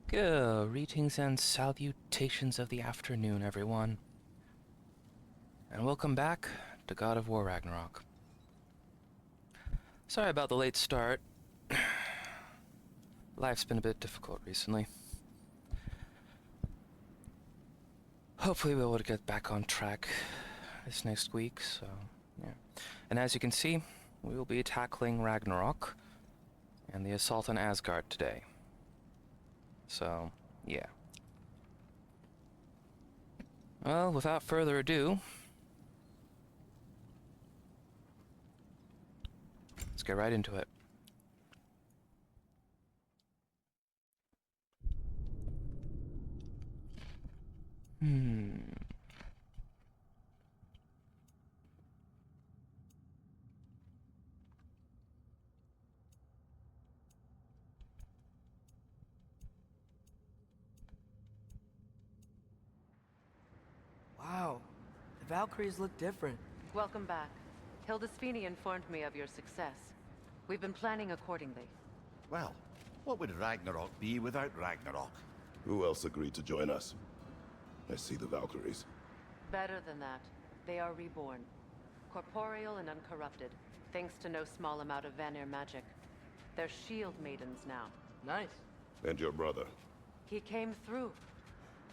Greetings and salutations of the afternoon, everyone. And welcome back to God of War Ragnarok. Sorry about the late start. Life's been a bit difficult recently. Hopefully we'll be able to get back on track this next week, so yeah. And as you can see, we will be tackling Ragnarok and the assault on Asgard today. So, yeah. Well, without further ado, let's get right into it. Wow, the Valkyries look different. Welcome back. Hilda Sweeney informed me of your success. We've been planning accordingly. Well, what would Ragnarok be without Ragnarok? Who else agreed to join us? I see the Valkyries. Better than that, they are reborn. Corporeal and uncorrupted, thanks to no small amount of Vanir magic. They're shield maidens now. Nice. And your brother. He came through.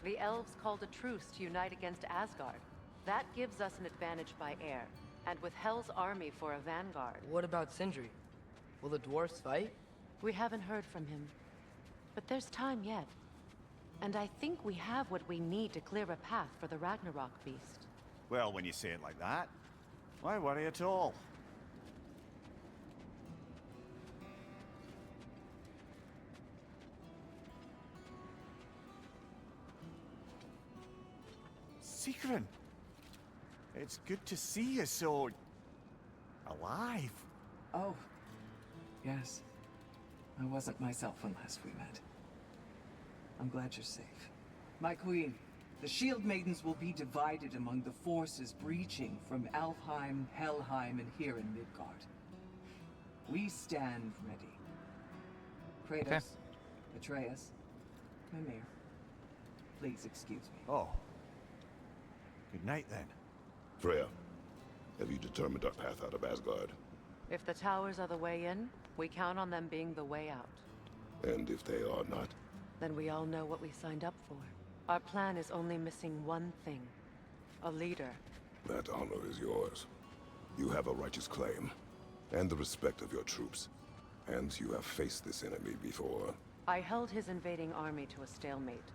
The elves called a truce to unite against Asgard. That gives us an advantage by air, and with Hell's army for a vanguard. What about Sindri? Will the dwarves fight? We haven't heard from him. But there's time yet. And I think we have what we need to clear a path for the Ragnarok beast. Well, when you say it like that, why worry at all? Sigrun! It's good to see you so... alive. Oh, yes. I wasn't myself when last we met. I'm glad you're safe. My queen, the Shield Maidens will be divided among the forces breaching from Alfheim, Helheim, and here in Midgard. We stand ready. Kratos, Okay. Atreus, Mimir, please excuse me. Oh. Good night, then. Freya, have you determined our path out of Asgard? If the towers are the way in, we count on them being the way out. And if they are not? Then we all know what we signed up for. Our plan is only missing one thing. A leader. That honor is yours. You have a righteous claim, and the respect of your troops. And you have faced this enemy before. I held his invading army to a stalemate.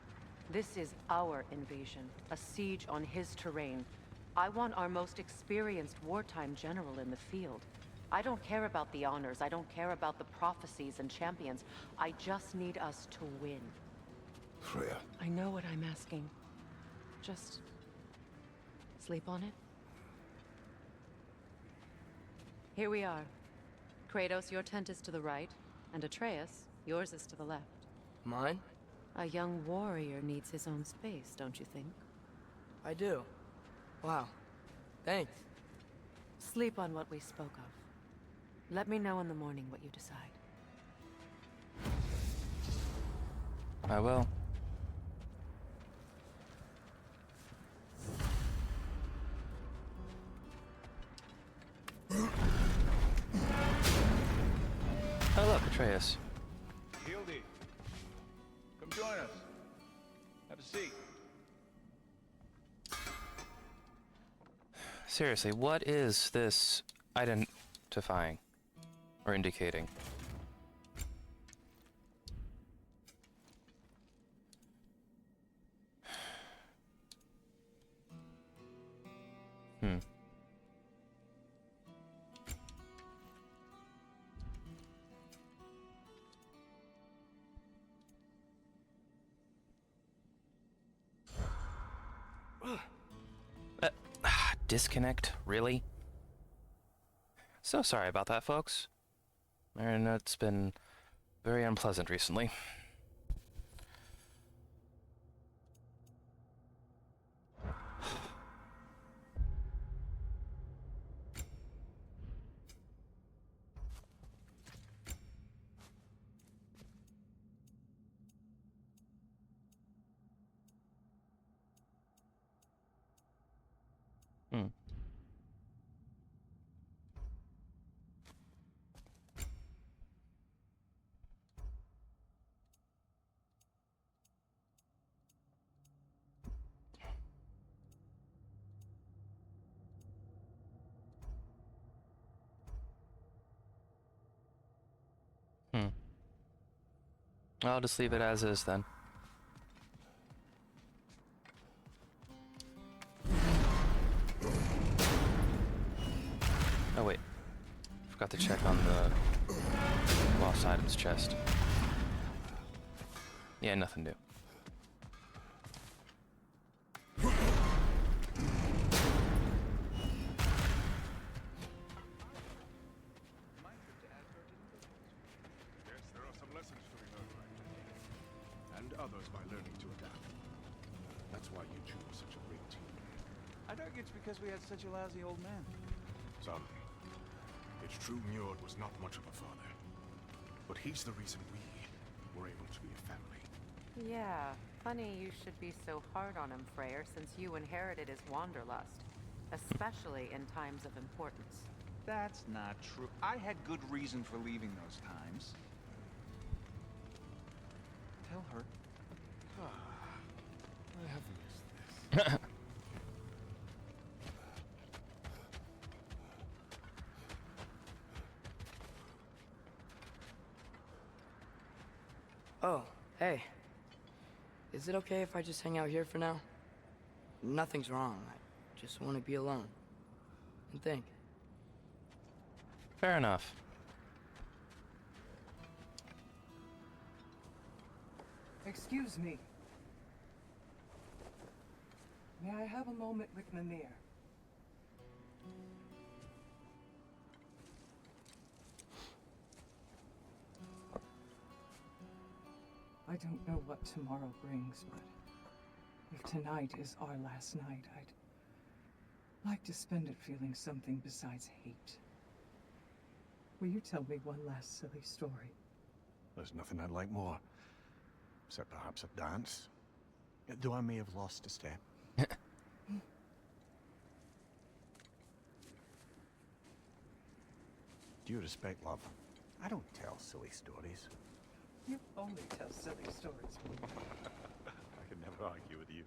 This is our invasion, a siege on his terrain. I want our most experienced wartime general in the field. I don't care about the honors, I don't care about the prophecies and champions. I just need us to win. Freya. I know what I'm asking. Just... sleep on it? Here we are. Kratos, your tent is to the right, and Atreus, yours is to the left. Mine? A young warrior needs his own space, don't you think? I do. Wow. Thanks. Sleep on what we spoke of. Let me know in the morning what you decide. I will. Oh look, Atreus. Hildy, come join us. Have a seat. Seriously, what is this identifying or indicating? Hmm. Disconnect? Really? So sorry about that, folks. And it's been very unpleasant recently. I'll just leave it as is then. Oh wait, forgot to check on the lost items chest. Yeah, nothing new. Yes, there are some lessons to be learned by today, and others by learning to adapt. That's why you choose such a great team. I'd argue it's because we had such a lousy old man. Some. It's true Njord was not much of a father, but he's the reason we were able to be a family. Yeah, funny you should be so hard on him, Freyr, since you inherited his wanderlust. Especially in times of importance. That's not true. I had good reason for leaving those times. Tell her. I have missed this. Oh, hey. Is it okay if I just hang out here for now? Nothing's wrong. I just want to be alone. And think. Fair enough. Excuse me. May I have a moment with Mimir? I don't know what tomorrow brings, but if tonight is our last night, I'd like to spend it feeling something besides hate. Will you tell me one last silly story? There's nothing I'd like more. Except perhaps a dance. Though I may have lost a step. Due respect, love, I don't tell silly stories. You only tell silly stories. I can never argue with you.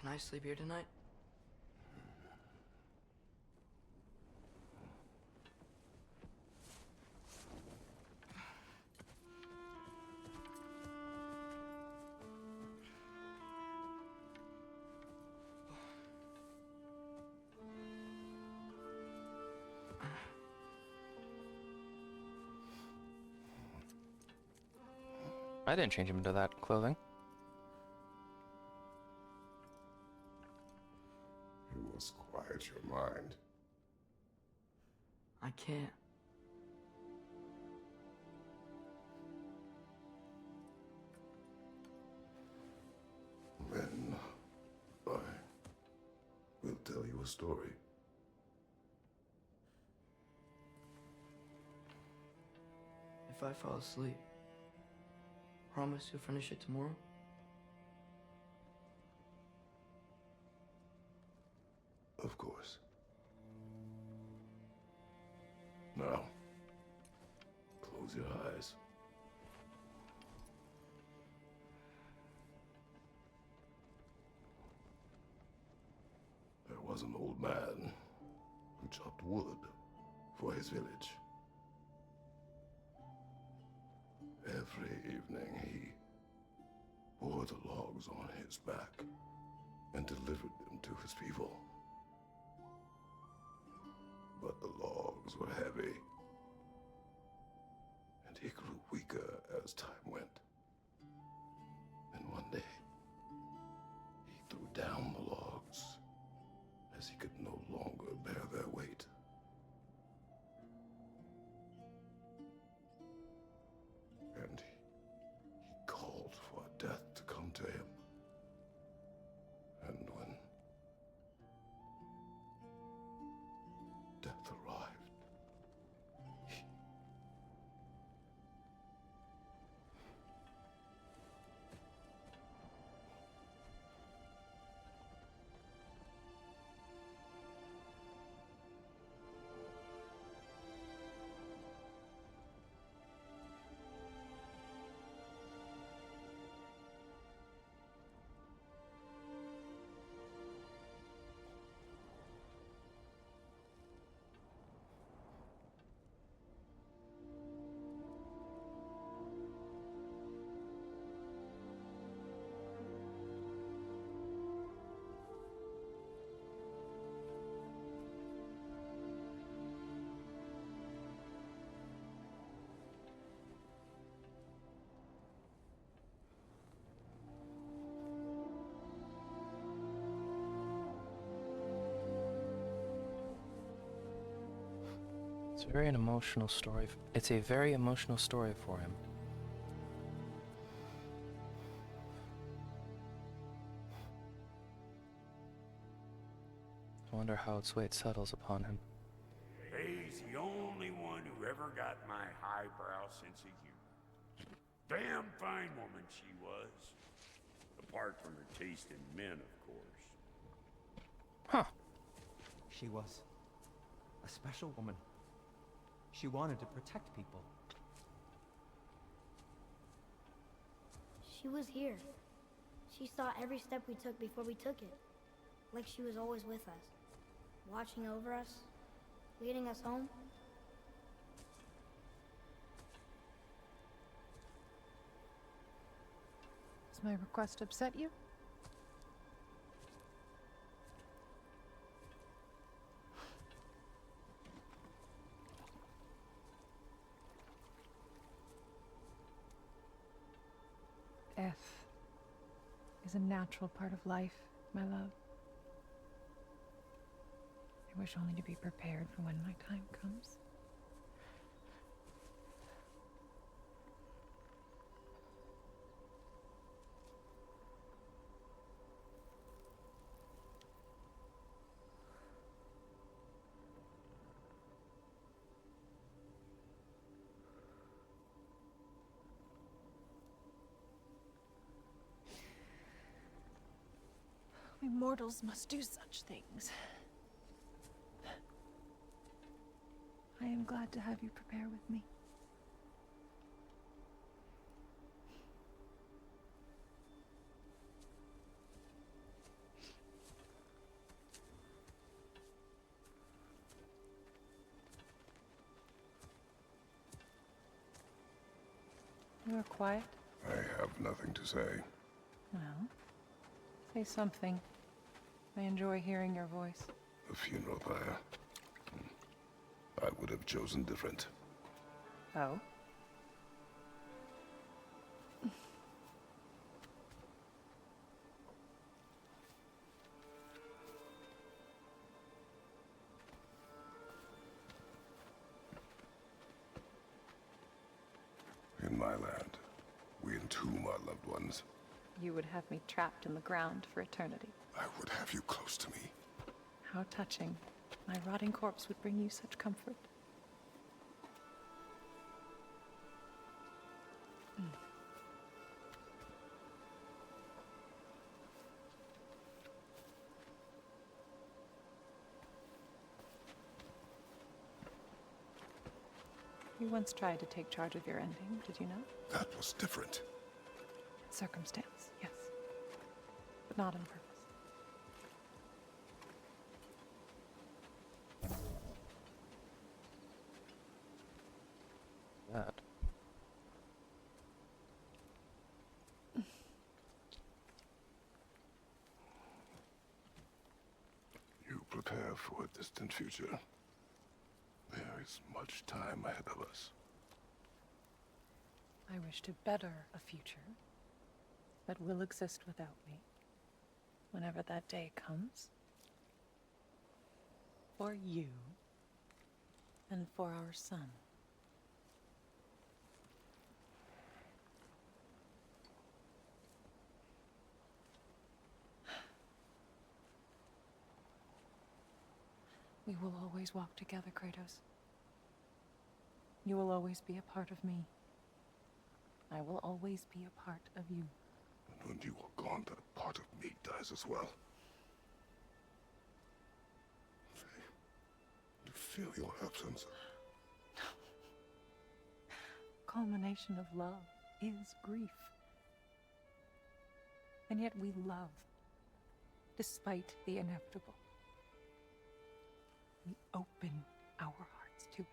Can I sleep here tonight? I didn't change him into that clothing. You must quiet your mind. I can't. Then I will tell you a story. If I fall asleep, promise you'll finish it tomorrow? Of course. Now, close your eyes. There was an old man who chopped wood for his village. Every evening he bore the logs on his back and delivered them to his people. arms were heavy, and he grew weaker as time went. And one day, he threw down the logs, as he could no longer bear their weight. And he called for death to come to him. And when death arrived, he... It's a very emotional story. It's a very emotional story for him. I wonder how its weight settles upon him. He's the only one who ever got my highbrow sense of humor. Damn fine woman she was. Apart from her taste in men, of course. Huh. She was a special woman. She wanted to protect people. She was here. She saw every step we took before we took it. Like she was always with us. Watching over us. Leading us home. Does my request upset you? Death is a natural part of life, my love. I wish only to be prepared for when my time comes. We mortals must do such things. I am glad to have you prepare with me. You are quiet. I have nothing to say. Well, say something. I enjoy hearing your voice. The funeral pyre. I would have chosen different. Oh? In my land, we entomb our loved ones. You would have me trapped in the ground for eternity. I would have you close to me. How touching. My rotting corpse would bring you such comfort. You once tried to take charge of your ending, did you know? That was different. Circumstance, yes. But not on purpose. That. You prepare for a distant future. There is There's much time ahead of us. I wish to better a future that will exist without me, whenever that day comes. For you, and for our son. We will always walk together, Kratos. You will always be a part of me. I will always be a part of you. And when you are gone, that part of me dies as well. I feel your absence. Culmination of love is grief. And yet we love, despite the inevitable. We open our hearts to it.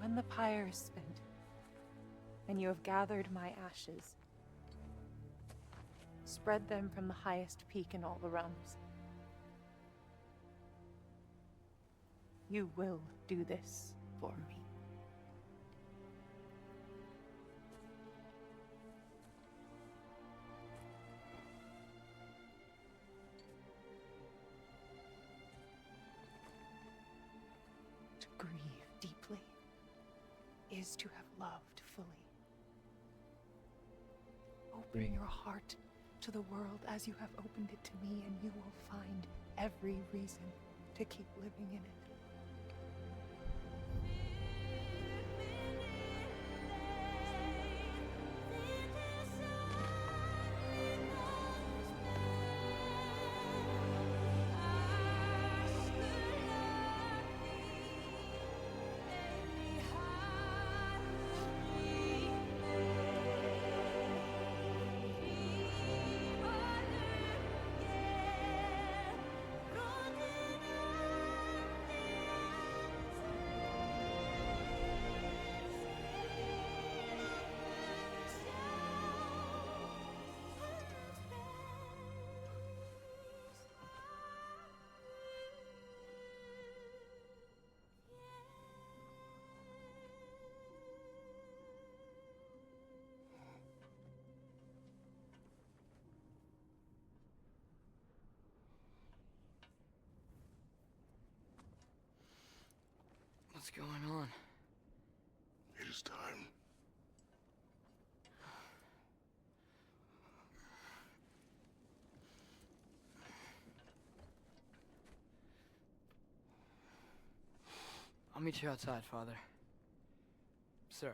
When the pyre is spent, and you have gathered my ashes, spread them from the highest peak in all the realms. You will do this for me. To grieve deeply is to have loved fully. Open your heart to the world as you have opened it to me, and you will find every reason to keep living in it. What's going on? It is time. I'll meet you outside, Father. Sir.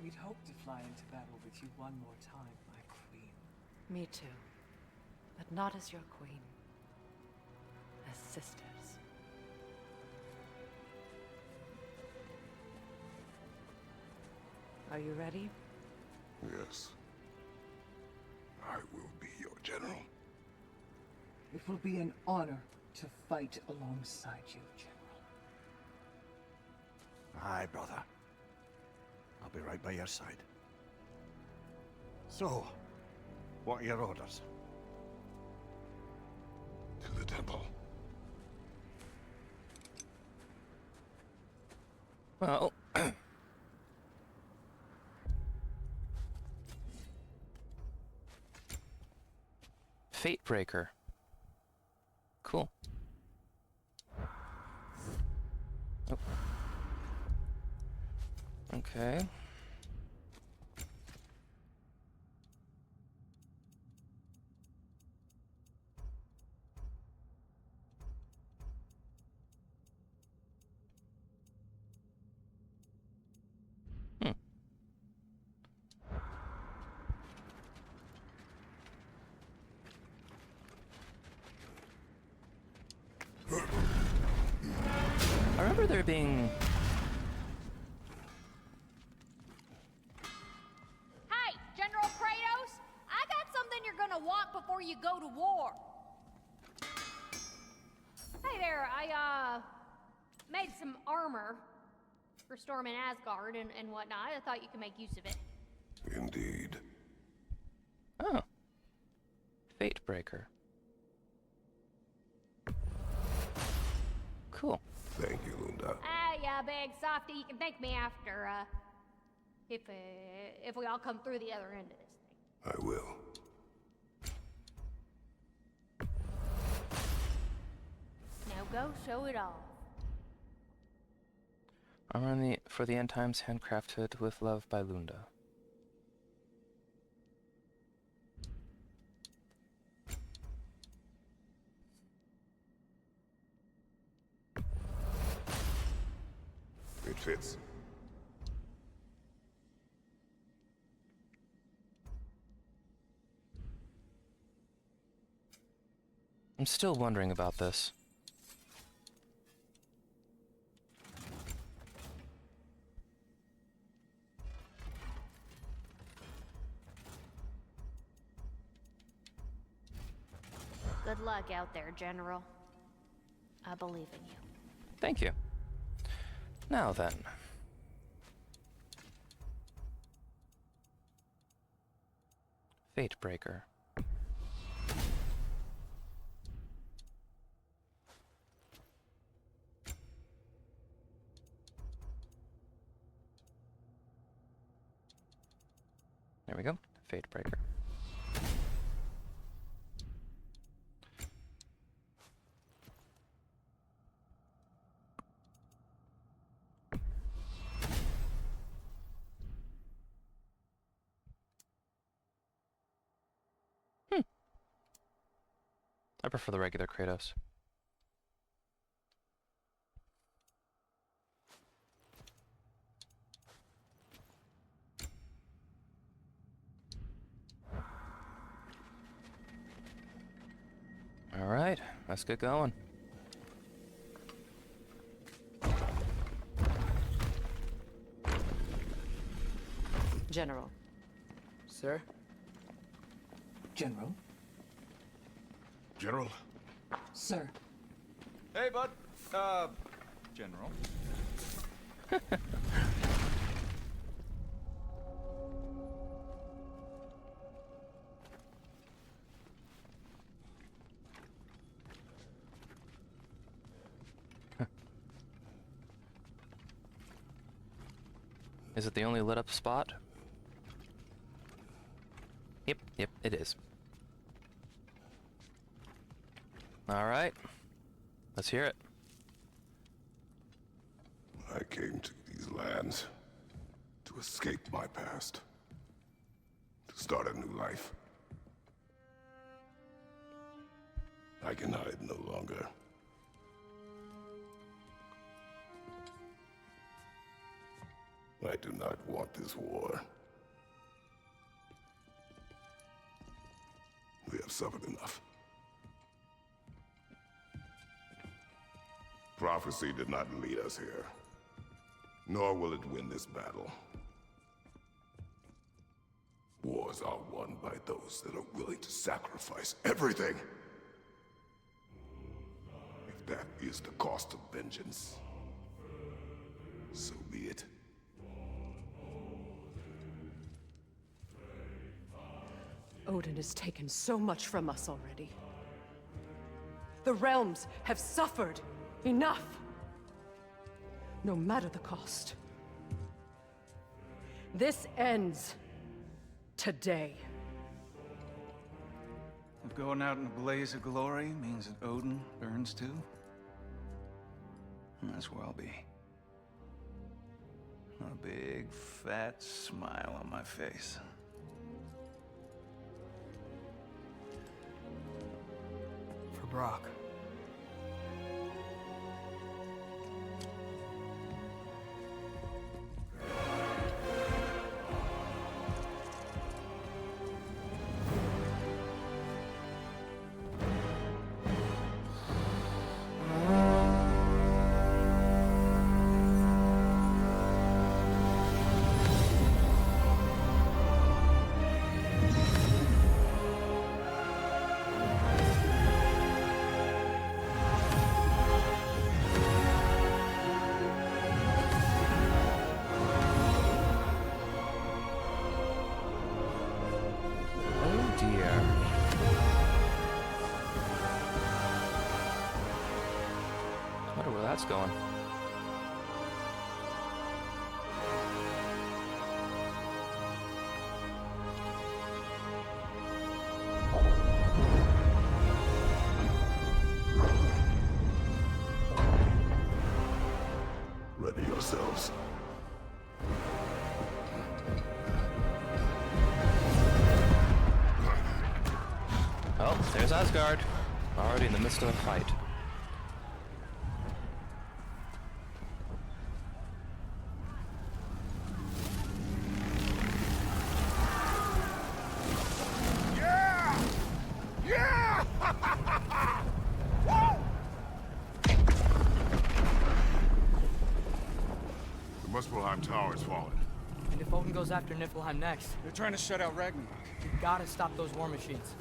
We'd hoped to fly into battle with you one more time, my queen. Me too. But not as your queen. As sisters. Are you ready? Yes. I will be your general. It will be an honor to fight alongside you, General. Aye, brother. I'll be right by your side. So, what are your orders? To the temple. Well, Fate Breaker. Cool. Oh. Okay. remember there being... Hey, General Kratos! I got something you're gonna want before you go to war. Hey there, I, made some armor for storming Asgard and whatnot. I thought you could make use of it. Indeed. Oh. Fatebreaker. Cool. Thank you, Lunda. Ah, yeah, big softy. You can thank me after, if we all come through the other end of this thing. I will. Now go show it off. Armor for the end times, handcrafted with love by Lunda. It fits. I'm still wondering about this. Good luck out there, General. I believe in you. Thank you. Now then. Fatebreaker. There we go. Fatebreaker. I prefer the regular Kratos. All right, let's get going. General. Sir? General? General? Sir. Hey, bud. General. Is it the only lit up spot? Yep, it is. All right, let's hear it. I came to these lands to escape my past, to start a new life. I can hide no longer. I do not want this war. We have suffered enough. Prophecy did not lead us here, nor will it win this battle. Wars are won by those that are willing to sacrifice everything. If that is the cost of vengeance, so be it. Odin has taken so much from us already. The realms have suffered enough. No matter the cost. This ends today. If going out in a blaze of glory means that Odin burns too, that's where I'll be. A big, fat smile on my face. For Brock. dear. I wonder where that's going. Ready yourselves. Oh, there's Asgard. Already in the midst of a fight. Yeah! Yeah! The Muspelheim Tower has fallen. And if Odin goes after Niflheim next, They're trying to shut out Ragnarök. we gotta stop those war machines.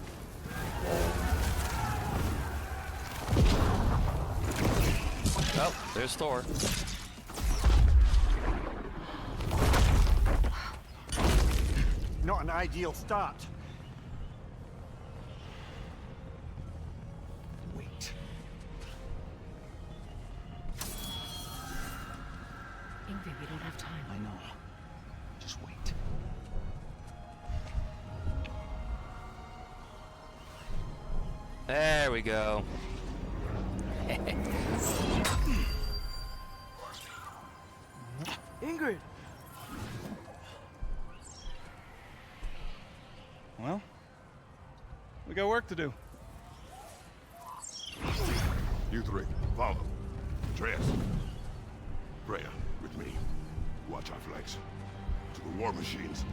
Oh, there's Thor. Not an ideal start. Wait. Ingrid, we don't have time. I know. Just wait. There we go. Ingrid! Well, we got work to do. You three, follow. Atreus. Freya, with me. Watch our flanks. To the war machines.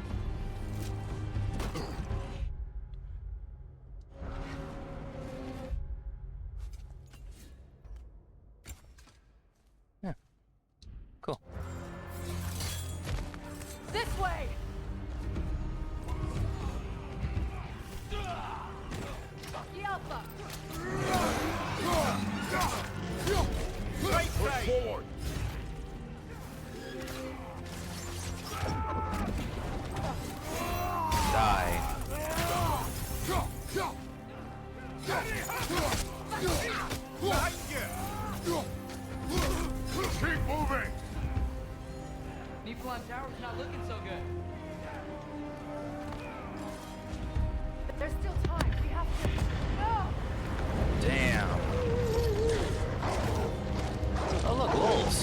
Yeah. Cool. This way! Yelpa! Push forward! Die. Keep moving! Niflheim Tower's not looking so good. There's still time. We have to. No! Damn. Oh look, wolves.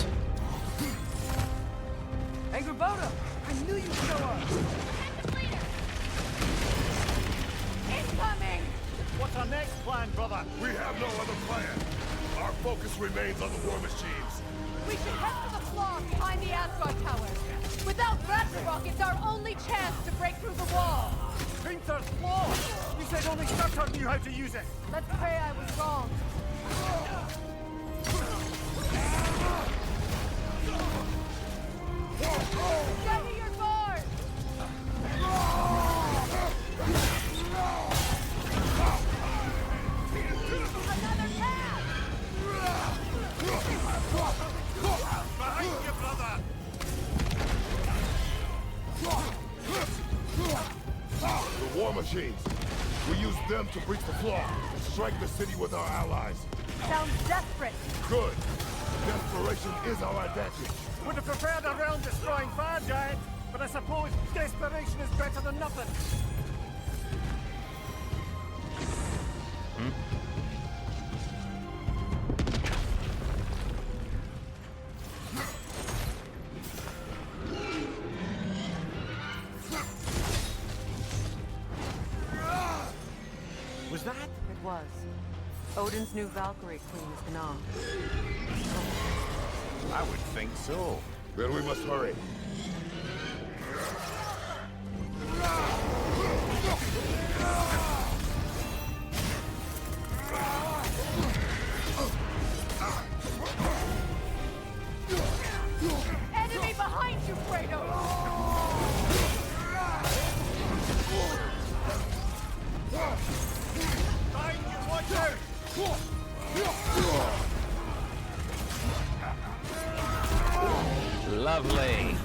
Angry Boda! I knew you'd show up! Incoming! What's our next plan, brother? We have no other plan. Our focus remains on the war machines. We should head for the flaw behind the Asgard Tower. Without Ragnarök, it's our only chance to break through the wall. Printer's flaw! You said only Surtur knew how to use it! Let's pray I was wrong. Steady your guard! Another path! Behind you, brother! The war machines. We use them to breach the flaw and strike the city with our allies. Sounds desperate. Good. Desperation is our advantage. Would have preferred a realm-destroying fire giant, but I suppose desperation is better than nothing. Was that? It was. Odin's new Valkyrie queen is Gná. I would think so. Then we must hurry. Enemy behind you, Kratos! Behind you, watch out! Lovely.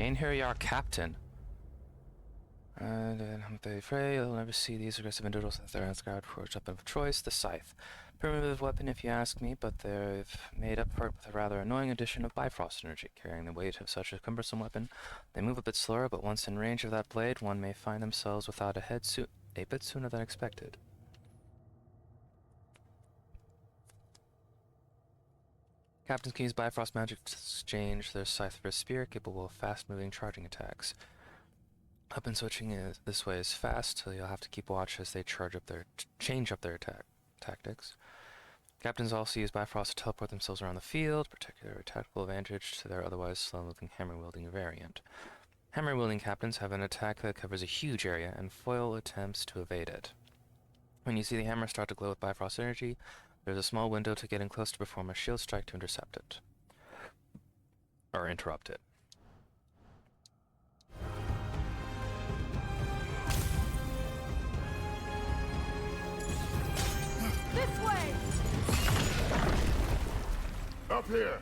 Einherjar Captain. And I'm very afraid you'll never see these aggressive individuals with their Asgard forged weapon of choice, the Scythe. Primitive weapon if you ask me, but they've made up for it with a rather annoying addition of Bifrost energy. Carrying the weight of such a cumbersome weapon, they move a bit slower, but once in range of that blade, one may find themselves without a head a bit sooner than expected. Captains can use Bifrost magic to exchange their scythe for a spear, capable of fast-moving charging attacks. Weapon switching this way is fast, so you'll have to keep watch as they change up their tactics. Captains also use Bifrost to teleport themselves around the field, particular tactical advantage to their otherwise slow-moving hammer-wielding variant. Hammer-wielding captains have an attack that covers a huge area and foil attempts to evade it. When you see the hammer start to glow with Bifrost energy, there's a small window to get in close to perform a shield strike to intercept it. Or interrupt it. This way! Up here!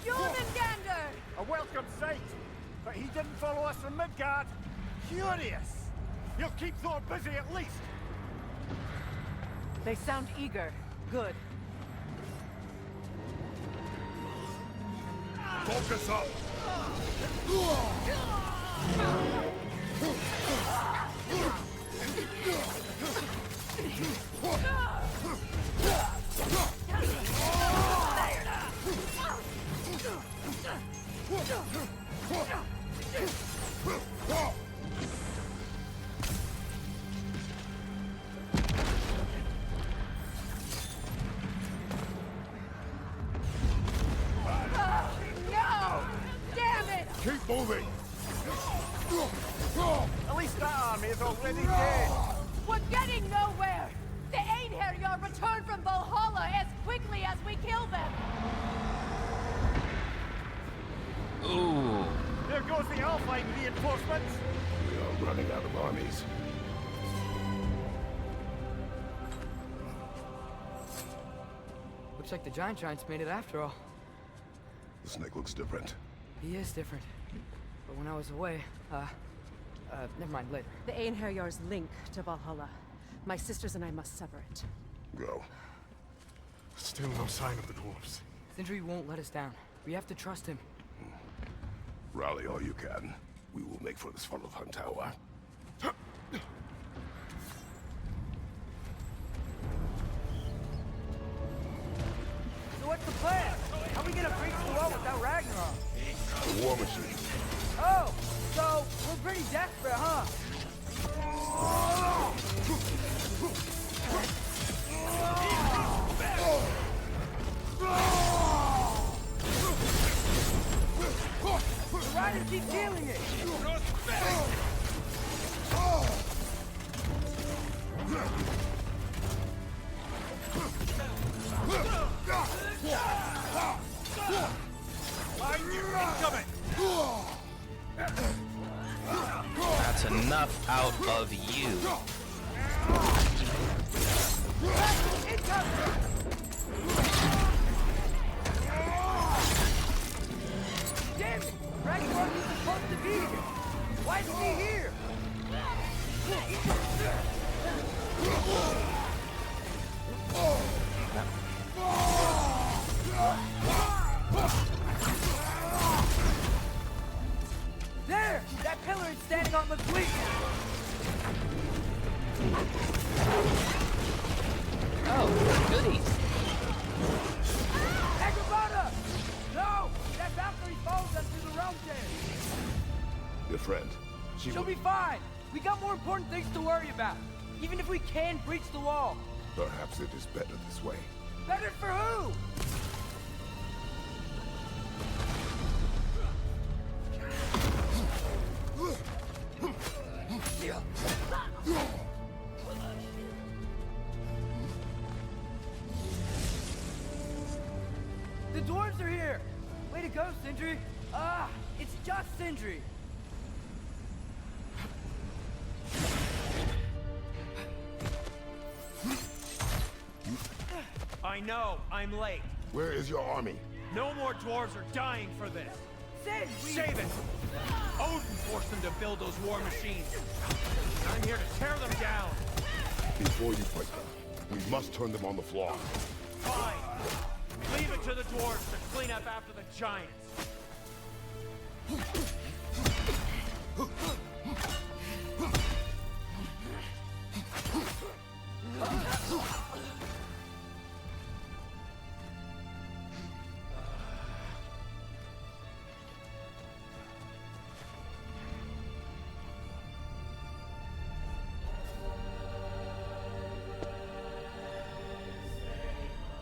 Jormungandr! A welcome sight, but he didn't follow us from Midgard. Curious! He'll keep Thor busy at least! They sound eager. Good. Focus up! Keep moving! At least that army is already dead! We're getting nowhere! The Einherjar return from Valhalla as quickly as we kill them! Ooh. There goes the Alpine reinforcements! We are running out of armies. Looks like the Giants made it after all. The snake looks different. He is different. But when I was away, never mind, later. The Einherjar's link to Valhalla. My sisters and I must sever it. Go. Still no sign of the dwarves. Sindri won't let us down. We have to trust him. Rally all you can. We will make for this Svartalfheim tower. So what's the plan? How are we gonna breach the wall without Ragnarok? The war machine. Oh, so we're pretty desperate, huh? The riders keep feeling it. That's enough out of you. Damn it! Ragnarok is supposed to be here. Why isn't he here? There! That pillar is standing on the fleet! Oh, goody. Agrabata! No! That Valkyrie follows us through the realm chain! Your friend. She'll be fine! We got more important things to worry about! Even if we can breach the wall! Perhaps it is better this way. Better for who? The dwarves are here! Way to go, Sindri! Ah, it's just Sindri! I know, I'm late. Where is your army? No more dwarves are dying for this. Save it! Odin forced them to build those war machines. I'm here to tear them down. Before you fight them, we must turn them on the floor. Fine. Leave it to the dwarves to clean up after the giants.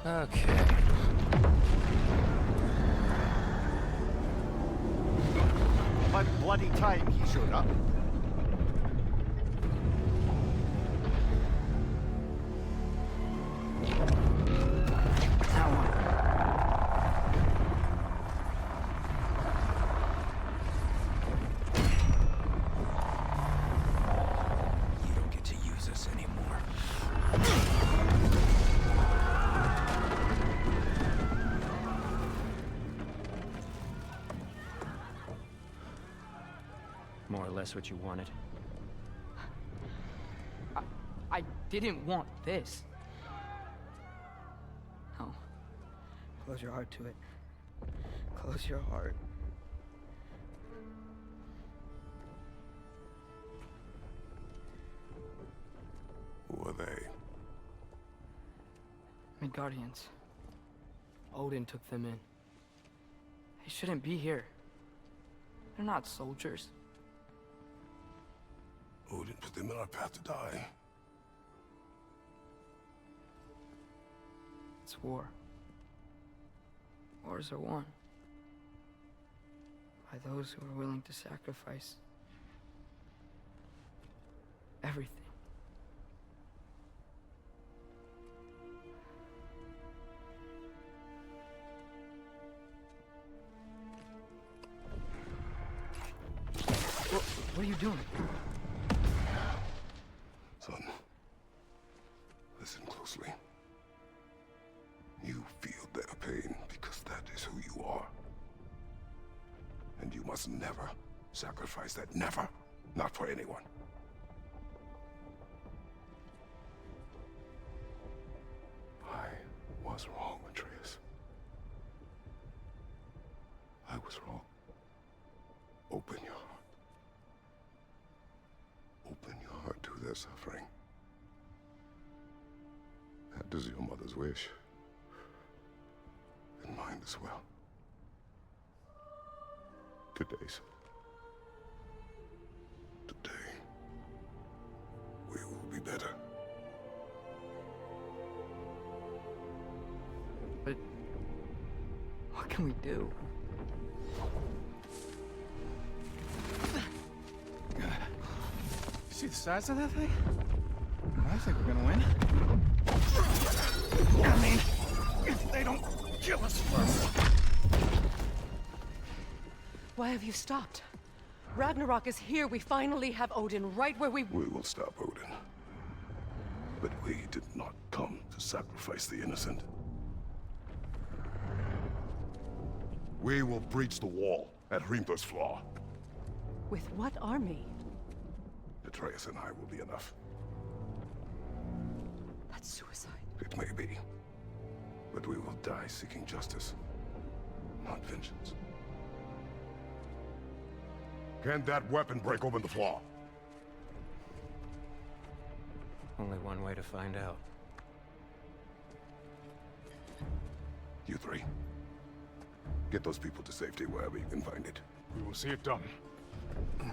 Okay. What bloody time he showed up? You don't get to use us anymore. More or less what you wanted. I didn't want this. No. Close your heart to it. Close your heart. Who are they? Midgardians. Odin took them in. They shouldn't be here. They're not soldiers. Odin put them in our path to die. It's war. Wars are won by those who are willing to sacrifice everything. What are you doing? Son, listen closely. You feel their pain because that is who you are. And you must never sacrifice that. Never. Not for anyone. I was wrong, Atreus. I was wrong. Open your heart. Open your heart to their suffering. That is your mother's wish. And mine as well. Today's. Today, we will be better. But what can we do? See the size of that thing? I think we're gonna win. I mean, if they don't kill us first. Why have you stopped? Ragnarok is here. We finally have Odin right where we... We will stop Odin. But we did not come to sacrifice the innocent. We will breach the wall at Hrimthur's Flaw. With what army? Atreus and I will be enough. That's suicide. It may be. But we will die seeking justice, not vengeance. Can that weapon break open the flaw? Only one way to find out. You three. Get those people to safety wherever you can find it. We will see it done.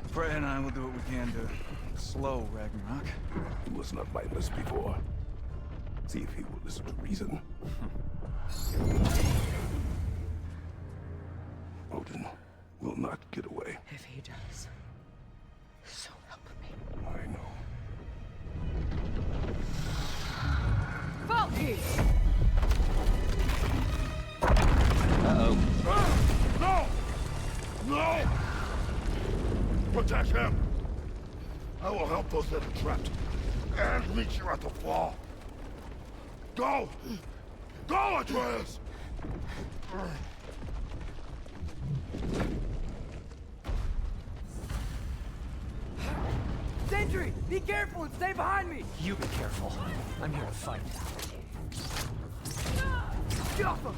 Fred and I will do what we can to slow Ragnarok. He was not mindless before. See if he will listen to reason. Odin will not get away. If he does, so help me. I know. Valky! No! No! Protect him! I will help those that are trapped. And meet you at the fall. Go! Go, Atreus! Sentry, be careful and stay behind me! You be careful. I'm here to fight. Get off him!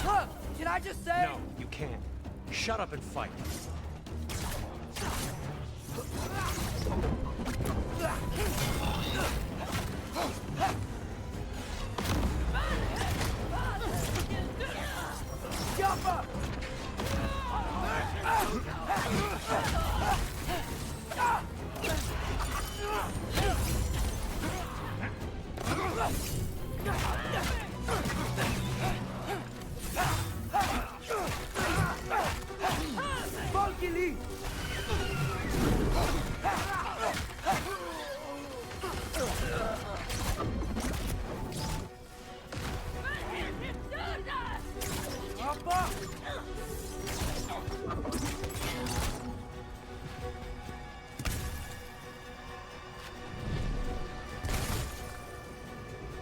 Look, can I just say? No, you can't. Shut up and fight. Jump! Funky Lee!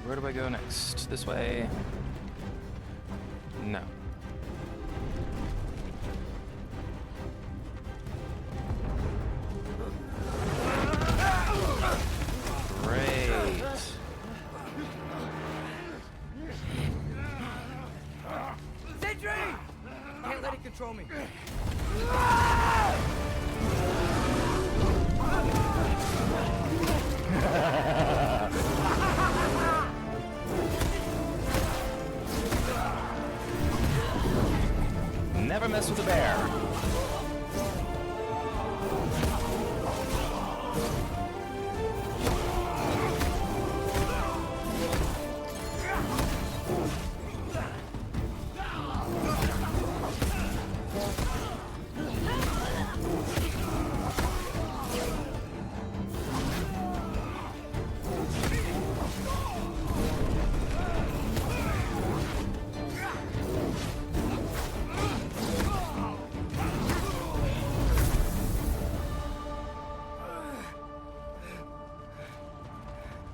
Where do I go next? This way? No. Great. Sentry! Can't let it control me. Never mess with a bear.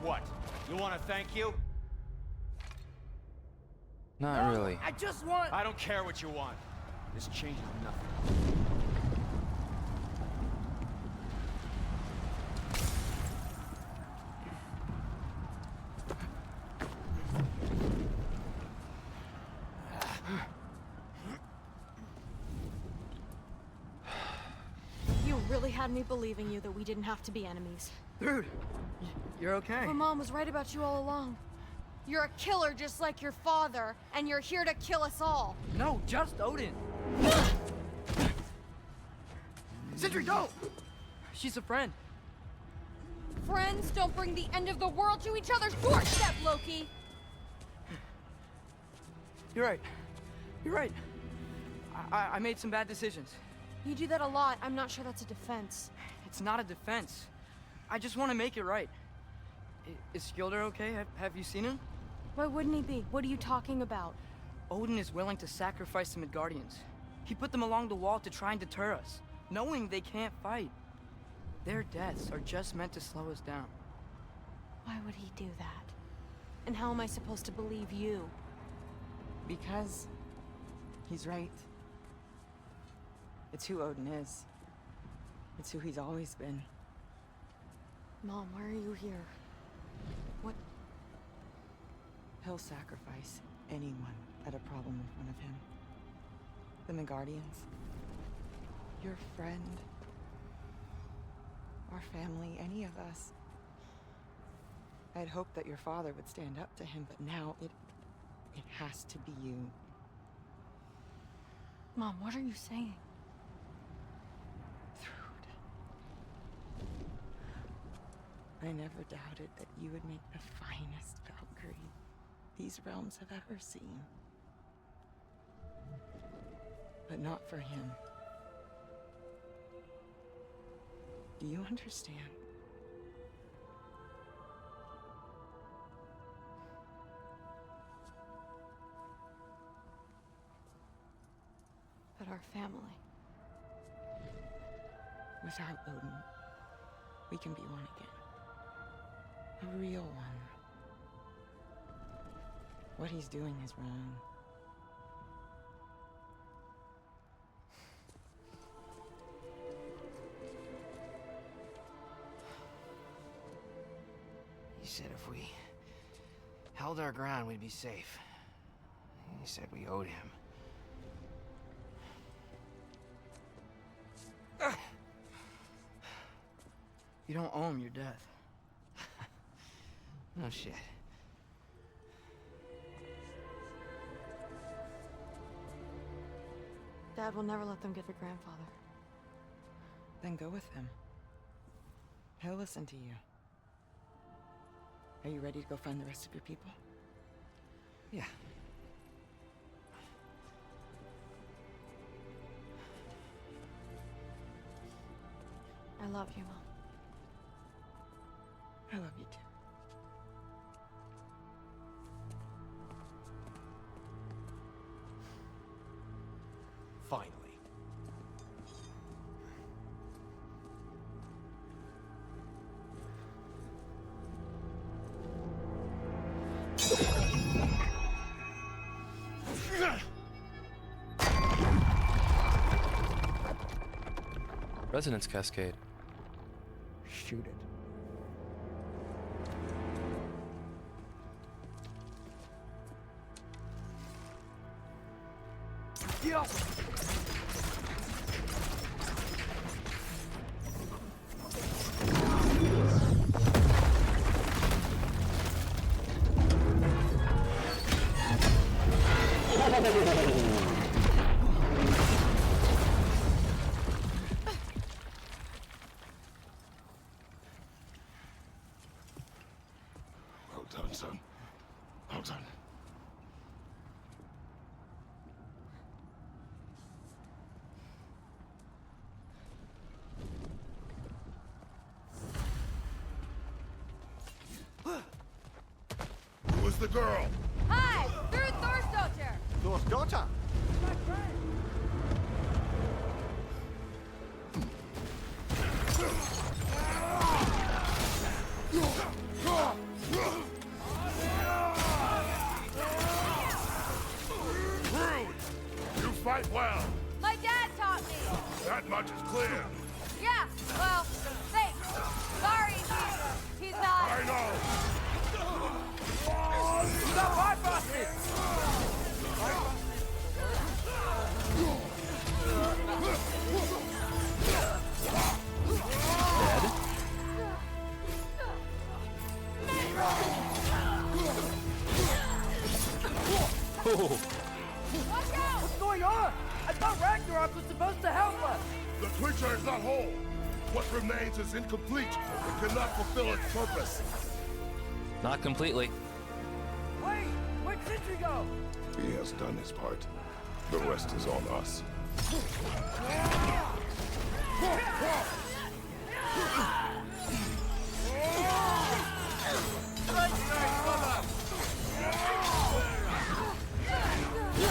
What? You want to thank you? Not really. I just want... I don't care what you want. This changes nothing. You really had me believing you that we didn't have to be enemies. Dude, you're okay. But Mom was right about you all along. You're a killer just like your father, and you're here to kill us all. No, just Odin. Sentry, go! She's a friend. Friends don't bring the end of the world to each other's doorstep, Loki! You're right. You're right. I made some bad decisions. You do that a lot. I'm not sure that's a defense. It's not a defense. I just want to make it right. Is Skilder okay? Have you seen him? Why wouldn't he be? What are you talking about? Odin is willing to sacrifice the Midgardians. He put them along the wall to try and deter us, knowing they can't fight. Their deaths are just meant to slow us down. Why would he do that? And how am I supposed to believe you? Because he's right. It's who Odin is. It's who he's always been. Mom, why are you here? What? He'll sacrifice anyone at a problem in front of him. The Midgardians. Your friend. Our family, any of us. I'd hoped that your father would stand up to him, but now it has to be you. Mom, what are you saying? I never doubted that you would make the finest Valkyrie these realms have ever seen. But not for him. Do you understand? But our family. Without Odin, we can be one again. A real one. What he's doing is wrong. He said if we held our ground, we'd be safe. He said we owed him. You don't owe him your death. No shit. Dad will never let them get your grandfather. Then go with him. He'll listen to you. Are you ready to go find the rest of your people? Yeah. I love you, Mom. I love you too. Finally. Resonance cascade. Shoot it. Yeah. Well done, son. Well done. Who was the girl? Hi! Through Thorstoter! Thor's daughter. Rude! You fight well. My dad taught me! That much is clear. Yeah, well, thanks. Sorry, he's not... I know. Stop bypassing! Dead? Oh. Watch out! What's going on? I thought Ragnarök was supposed to help us! The creature is not whole. What remains is incomplete. It cannot fulfill its purpose. Not completely. Wait! Where'd Sentry go? He has done his part. The rest is on us.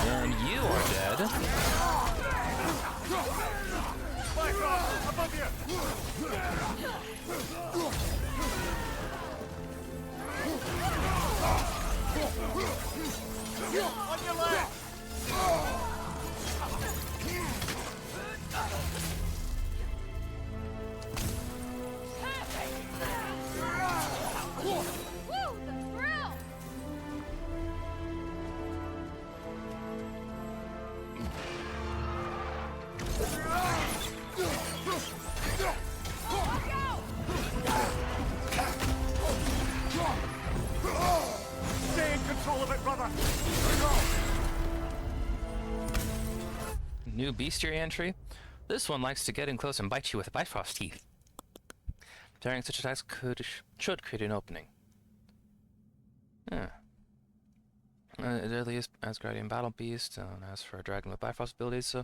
And you are dead. Spike off! Above you! On your left! Woo! The thrill! Stay in control of it, brother! New bestiary entry. This one likes to get in close and bite you with Bifrost teeth. Daring such attacks should create an opening. Yeah. The earliest Asgardian battle beast. No one asked for a dragon with Bifrost abilities,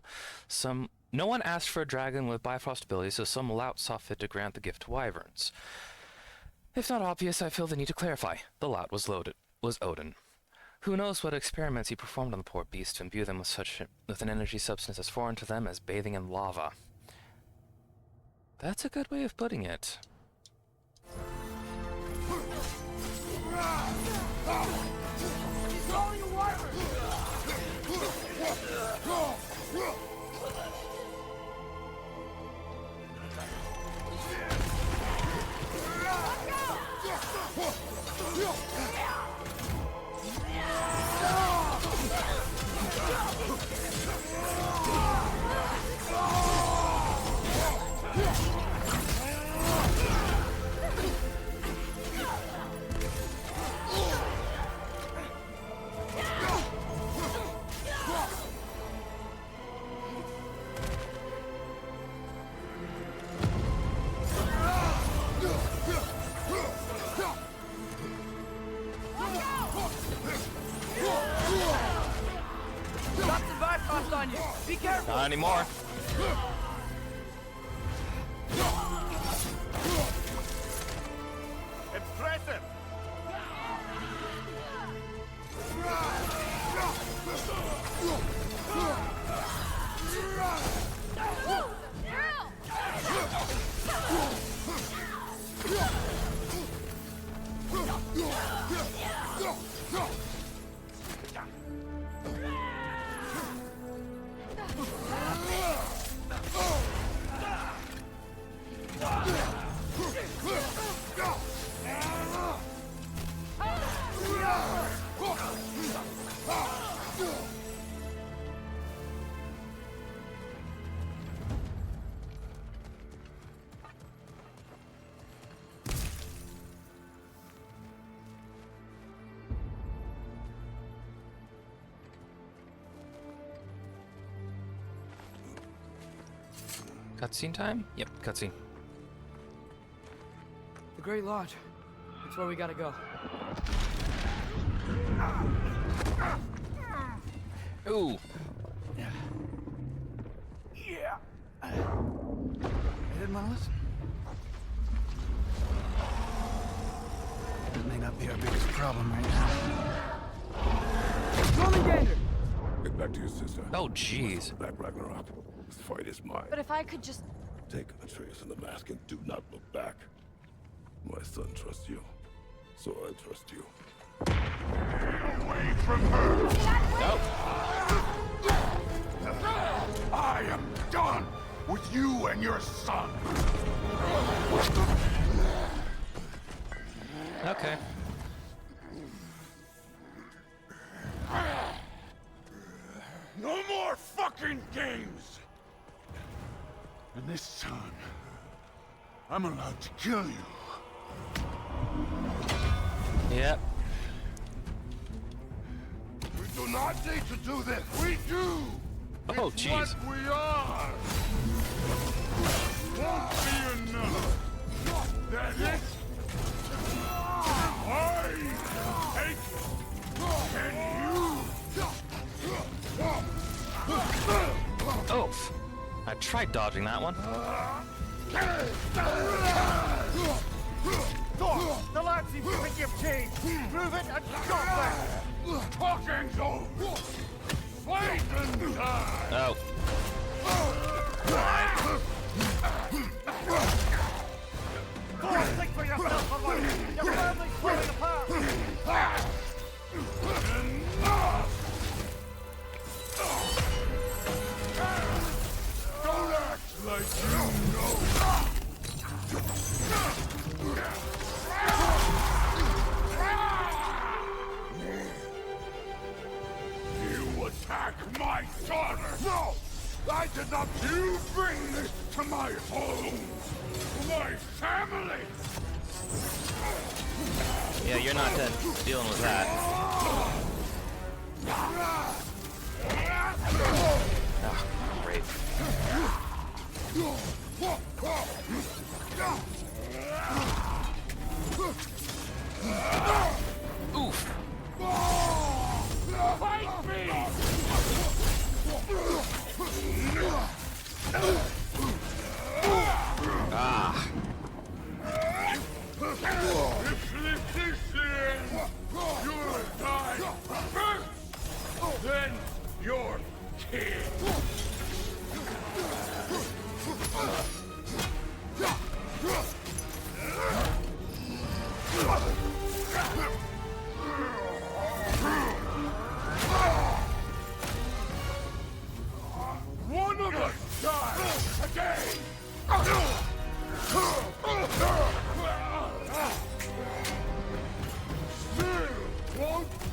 no one asked for a dragon with Bifrost abilities, so some lout saw fit to grant the gift to wyverns. If not obvious, I feel the need to clarify. The lout was Odin. Who knows what experiments he performed on the poor beast to imbue them with an energy substance as foreign to them as bathing in lava. That's a good way of putting it. Got some Bifrost on you. Be careful. Not anymore. Impressive! Cutscene time? Yep, cutscene. The Great Lodge. That's where we gotta go. Ooh. Yeah. You didn't want to listen? That may not be our biggest problem right now. Jormungandr! Get back to your sister. Oh, jeez. Back, Ragnarok. This fight is mine. But if I could just... Take Atreus and the mask and do not look back. My son trusts you, so I trust you. Away from her! Nope. I am done with you and your son! Okay. No more fucking games! And this time, I'm allowed to kill you. Yep. We do not need to do this. We do. Oh, It's jeez. what we are. Won't be enough. That it? I take and you. Oh. I tried dodging that one. Thor, the lad seems to think you've changed. Prove it and stop that! Talking's over. Fight and die. Oh. Thor, think for yourself for once. Your family's falling apart. Enough! Don't act like you know. You attack my daughter! No! I did not! You bring this to my home! To my family! Yeah, you're not done dealing with that. Ah, great. Oof. Fight me! Ah. If this is the end, you'll die first! Then your kid!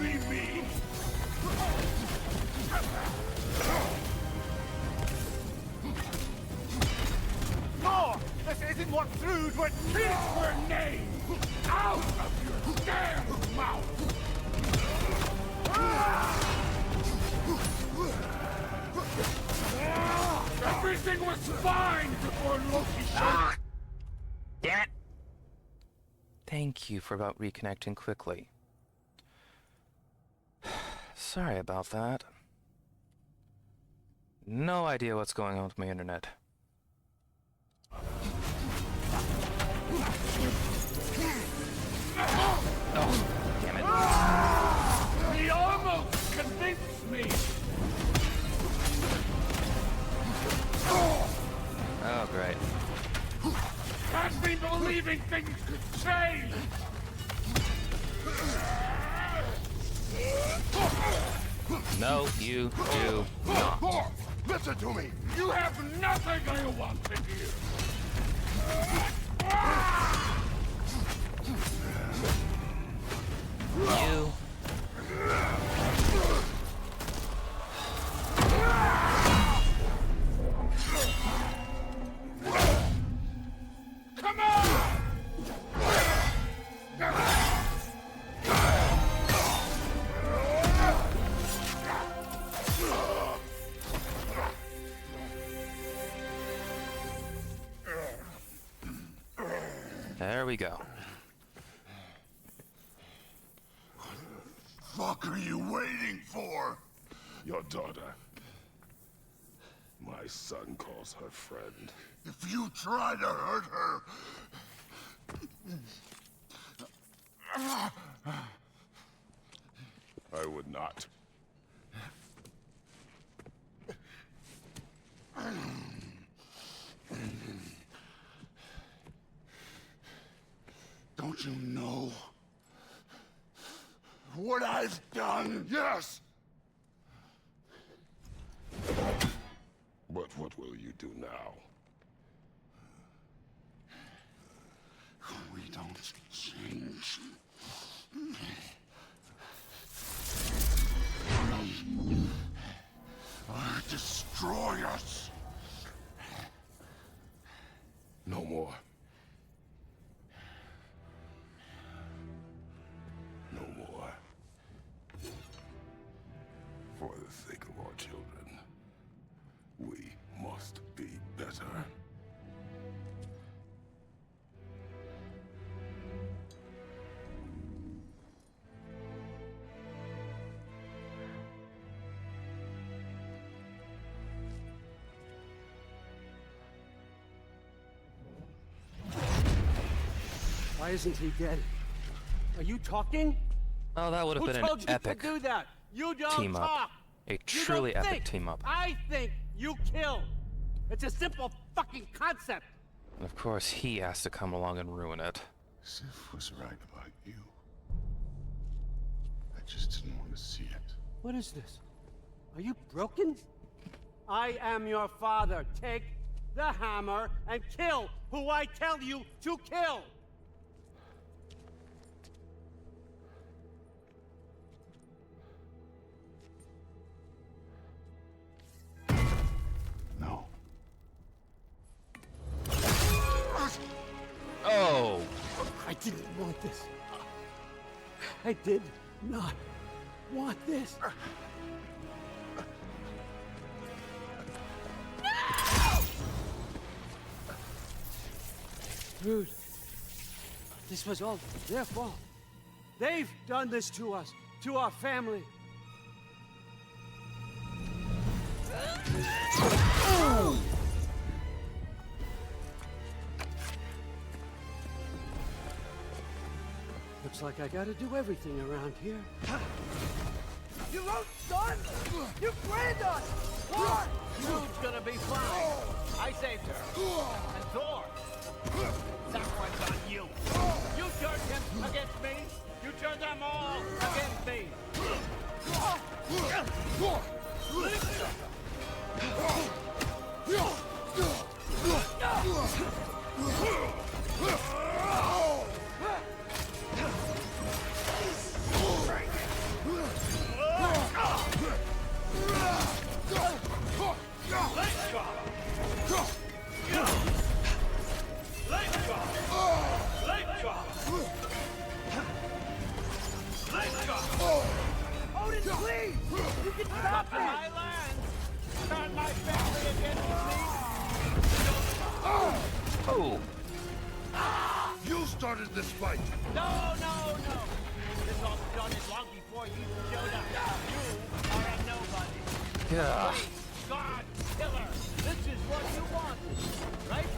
be me! No! This isn't what Thrud would... Keep her name out of your damn mouth! Everything was fine before Loki showed... Damn it! Thank you for about reconnecting quickly. Sorry about that. No idea what's going on with my internet. Oh, damn it. He almost convinced me! Oh, great. Had me believing things could change! No, you do not. Listen to me! You have nothing I want to hear! You. Come on! There we go. What the fuck are you waiting for? Your daughter. My son calls her friend. If you try to hurt her... I would not. Don't you know what I've done? Yes! But what will you do now? We don't change. Or destroy us. No more. No more. For the sake of our children, we must be better. Why isn't he dead? Are you talking? Oh, that would have been an Who told you epic to do that? You don't team up. talk. A You truly don't epic think. team up. I think you kill. It's a simple fucking concept. And of course, he has to come along and ruin it. Sif was right about you. I just didn't want to see it. What is this? Are you broken? I am your father. Take the hammer and kill who I tell you to kill. No. Oh! I didn't want this. I did not want this. Dude, this was all their fault. They've done this to us, to our family. Looks like I gotta do everything around here. You wrote, son! You framed us! What? Dude's gonna be fine. I saved her. And Thor. That one's on you. You turned him against me. You turned them all against me. Odin, please! You can stop it! My land! Turn my family against me! Oh! You started this fight! No! This all started long before you showed up. You are a nobody. Yeah. Please, God, killer! This is what you want, right?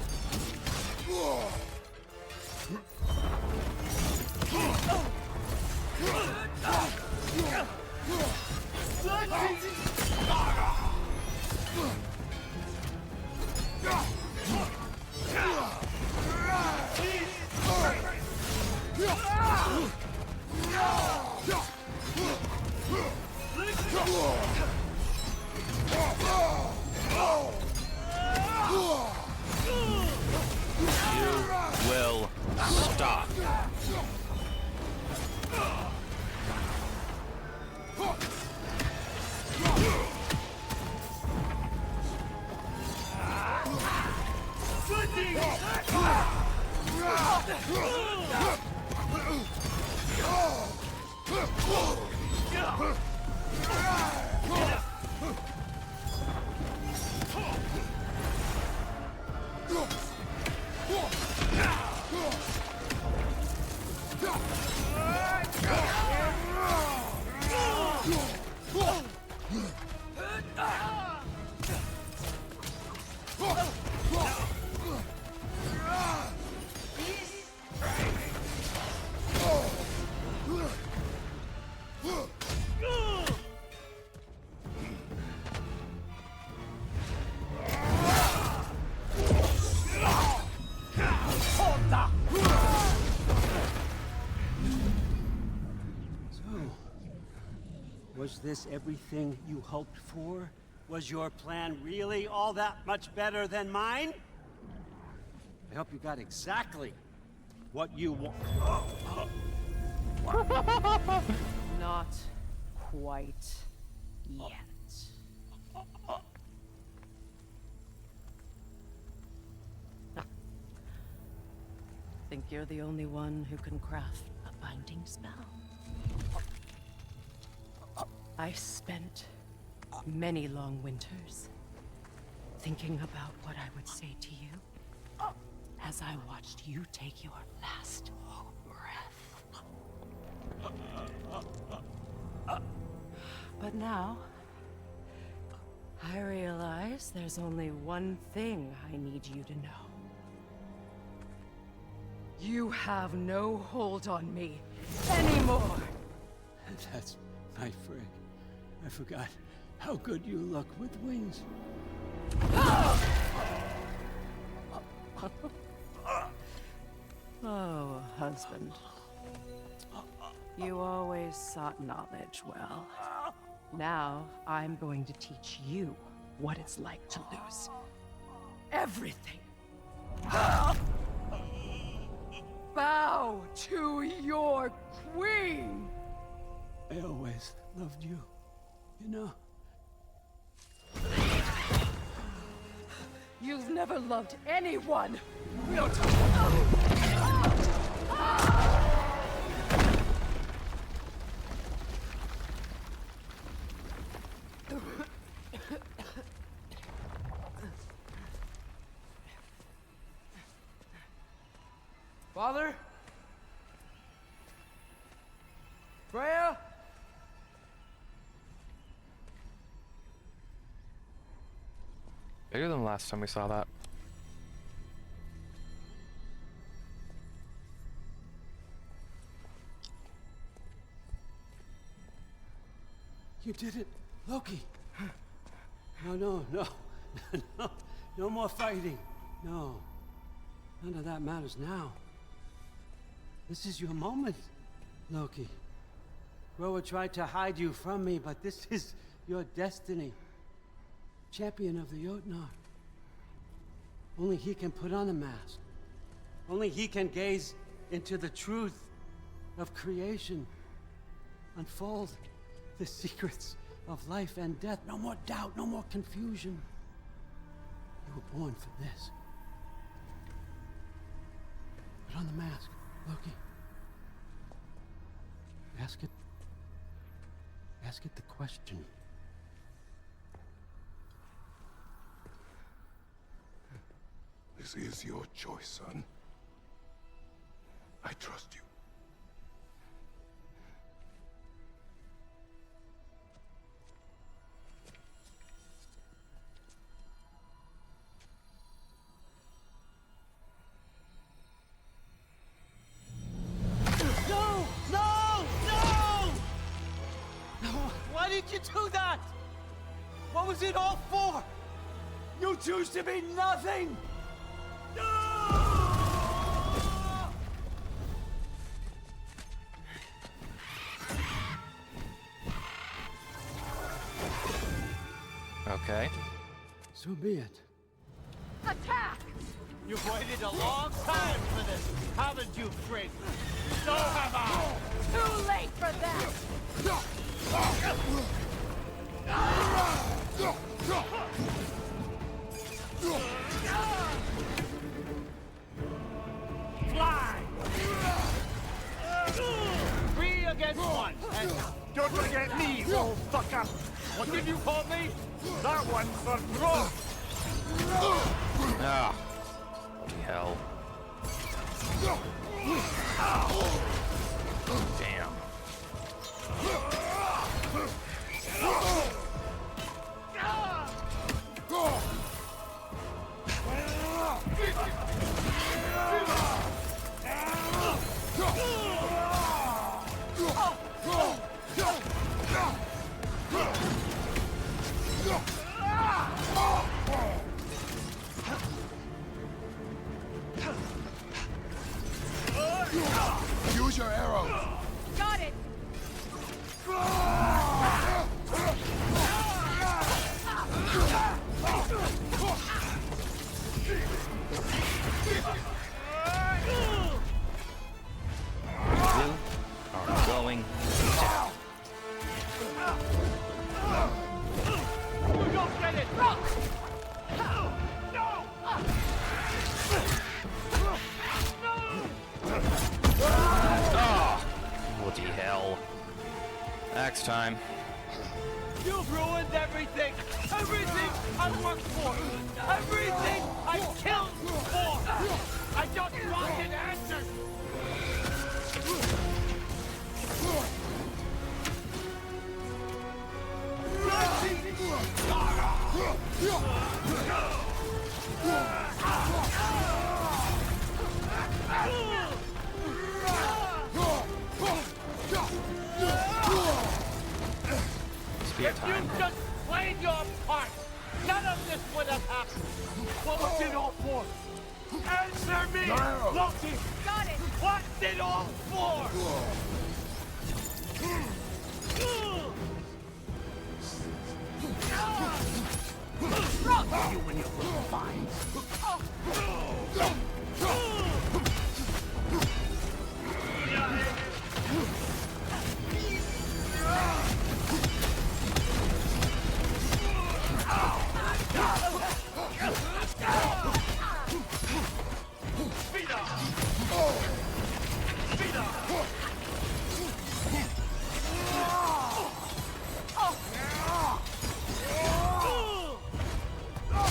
Will stop. Was this everything you hoped for? Was your plan really all that much better than mine? I hope you got exactly what you want. Not quite yet. Think you're the only one who can craft a binding spell? I spent many long winters thinking about what I would say to you as I watched you take your last breath. But now, I realize there's only one thing I need you to know. You have no hold on me anymore! That's my friend. I forgot how good you look with wings. Oh, husband. You always sought knowledge well. Now, I'm going to teach you what it's like to lose everything. Bow to your queen! I always loved you, you know? You've never loved anyone! Father? Freya? Bigger than last time we saw that. You did it, Loki. No. No more fighting. No. None of that matters now. This is your moment, Loki. Groa tried to hide you from me, but this is your destiny. Champion of the Jotnar. Only he can put on a mask. Only he can gaze into the truth of creation. Unfold the secrets of life and death. No more doubt, no more confusion. You were born for this. Put on the mask, Loki. Ask it Ask it the question. This is your choice, son. I trust you. No! No! No! Why did you do that? What was it all for? You choose to be nothing! Okay. So be it. Attack! You've waited a long time for this, haven't you, Fred? So have I! Too late for that! Fly! 3 against 1, and don't forget me, old fucker! What did you call me? That one's for throat! Ah. Bloody hell. Damn. Use your arrows. Got it! You are going down. You don't get it! Oh, bloody hell. Next time. You've ruined everything! Everything I worked for! Everything I killed for! I just wanted answers! If you just played your part, none of this would have happened. What was it all for? Answer me! Loki! Got it! What's it all for? You and your little vines.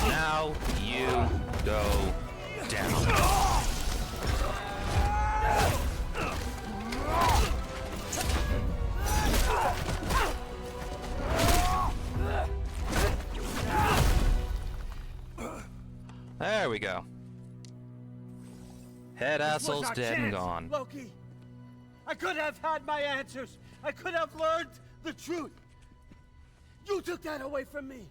Now you go down. There we go. Head asshole's dead and gone. Loki! I could have had my answers. I could have learned the truth. You took that away from me.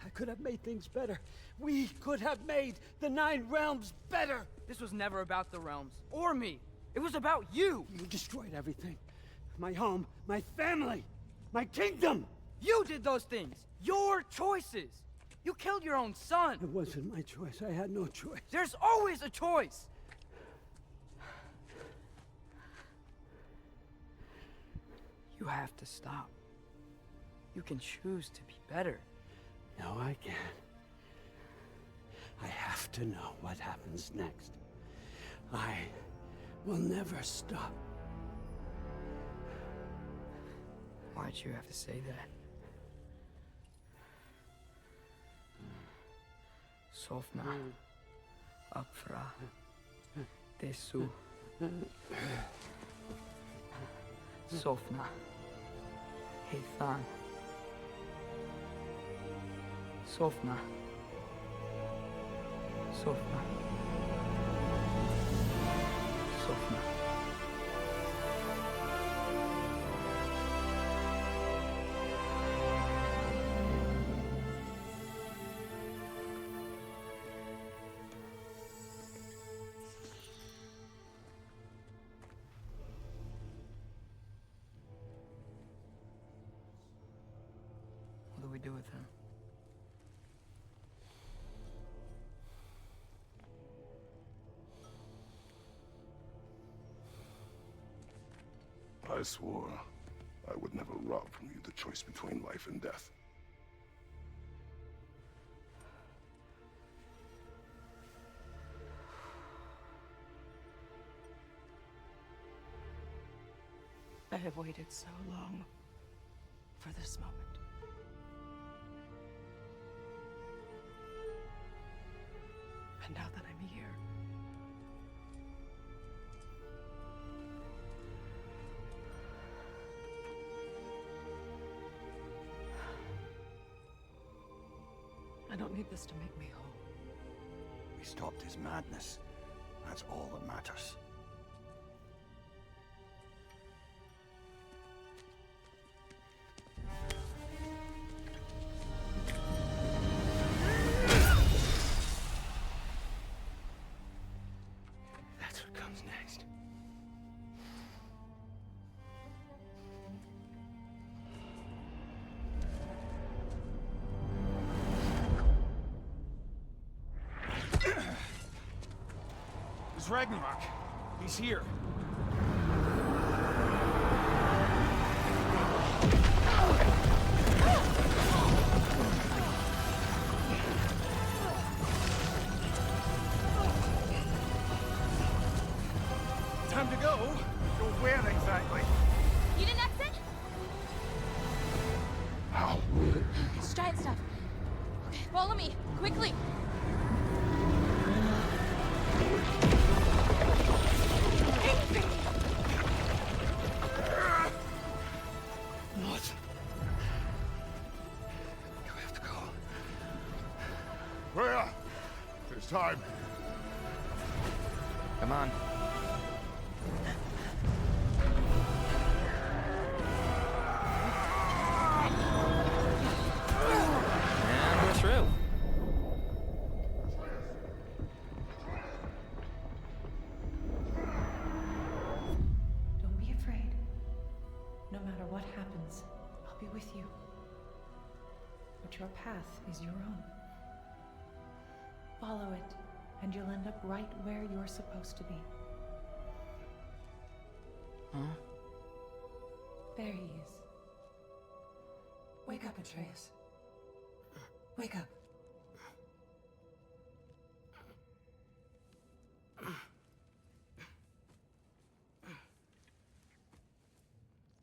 I could have made things better. We could have made the 9 realms better. This was never about the realms, or me. It was about you. You destroyed everything. My home, my family, my kingdom. You did those things. Your choices. You killed your own son. It wasn't my choice. I had no choice. There's always a choice. You have to stop. You can choose to be better. No, I can't. I have to know what happens next. I will never stop. Why Why'd you have to say that? Sofna. Akfra. Desu. Sofna. Heithan. Sofna. Sofna. Sofna. What do we do with him? I swore I would never rob from you the choice between life and death. I have waited so long for this moment. And now that I'm here, I don't need this to make me whole. We stopped his madness. That's all that matters. That's what comes next. It's Ragnarok. He's here. Time to go. Go where exactly? You didn't exit? How? It's giant stuff. Okay, follow me, quickly. What? You have to go. Where? It's time. Come on. And we're through. Don't be afraid. No matter what happens, I'll be with you. But your path is your own. Follow it, and you'll end up right where you're supposed to be. Huh? There he is. Wake up, Atreus. Wake up.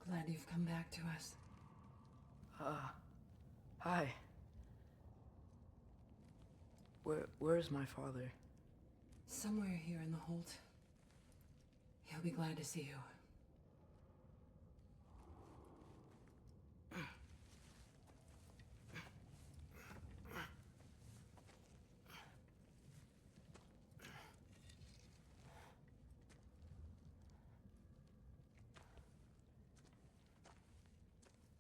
Glad you've come back to us. Hi. Where's my father? Somewhere here in the Holt. He'll be glad to see you.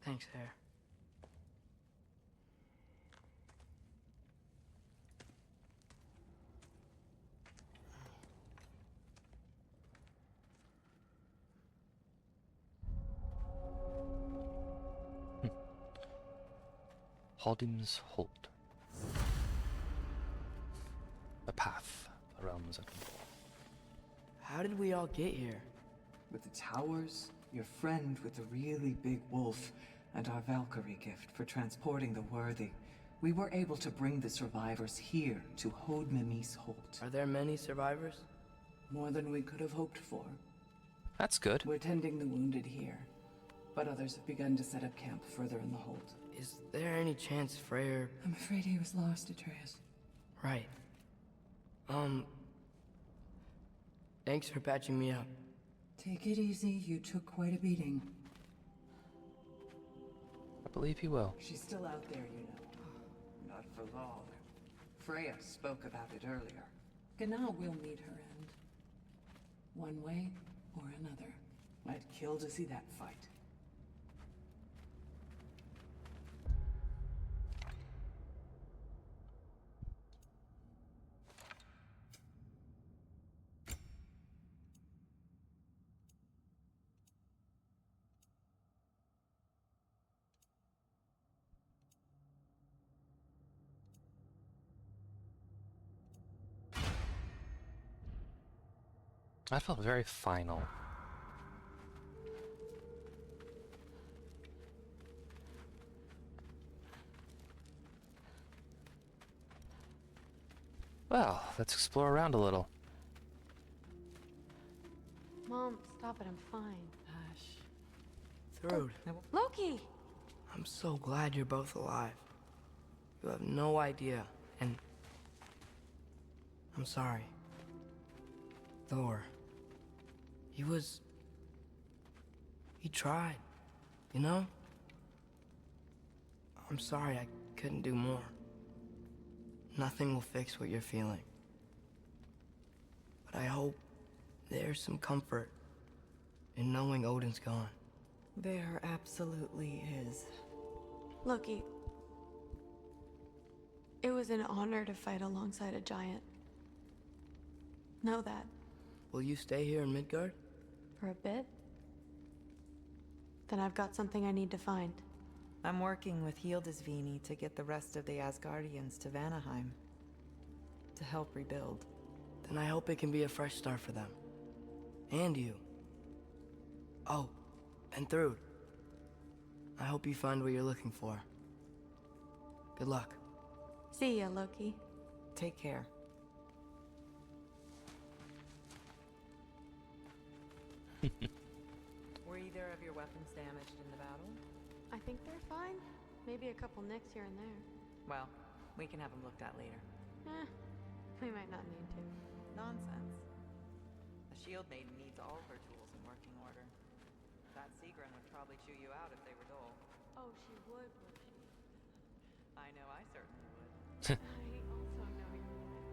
Thanks, Hare. Haldim's Holt. A path, the realms of control. How did we all get here? With the towers, your friend with the really big wolf, and our Valkyrie gift for transporting the worthy, we were able to bring the survivors here to Hodmimi's Holt. Are there many survivors? More than we could have hoped for. That's good. We're tending the wounded here. but others have begun to set up camp further in the hold. Is there any chance Freyr... I'm afraid he was lost, Atreus. Right. Thanks for patching me up. Take it easy, you took quite a beating. I believe he will. She's still out there, you know. Not for long. Freya spoke about it earlier. Gná will meet her end. One way or another. I'd kill to see that fight. That felt very final. Well, let's explore around a little. Mom, stop it, I'm fine. Hush. Thrud, Loki! I'm so glad you're both alive. You have no idea, and... I'm sorry. Thor. He tried, you know? I'm sorry I couldn't do more. Nothing will fix what you're feeling. But I hope there's some comfort in knowing Odin's gone. There absolutely is. Loki, it was an honor to fight alongside a giant. Know that. Will you stay here in Midgard? For a bit? Then I've got something I need to find. I'm working with Hildisvíni to get the rest of the Asgardians to Vanaheim. To help rebuild. Then I hope it can be a fresh start for them. And you. Oh, and Thrud. I hope you find what you're looking for. Good luck. See ya, Loki. Take care. Were either of your weapons damaged in the battle? I think they're fine. Maybe a couple nicks here and there. Well, we can have them looked at later. We might not need to. Nonsense. The Shield Maiden needs all her tools in working order. That Sigrun would probably chew you out if they were dull. Oh, she would she? I know I certainly would. I also know you would.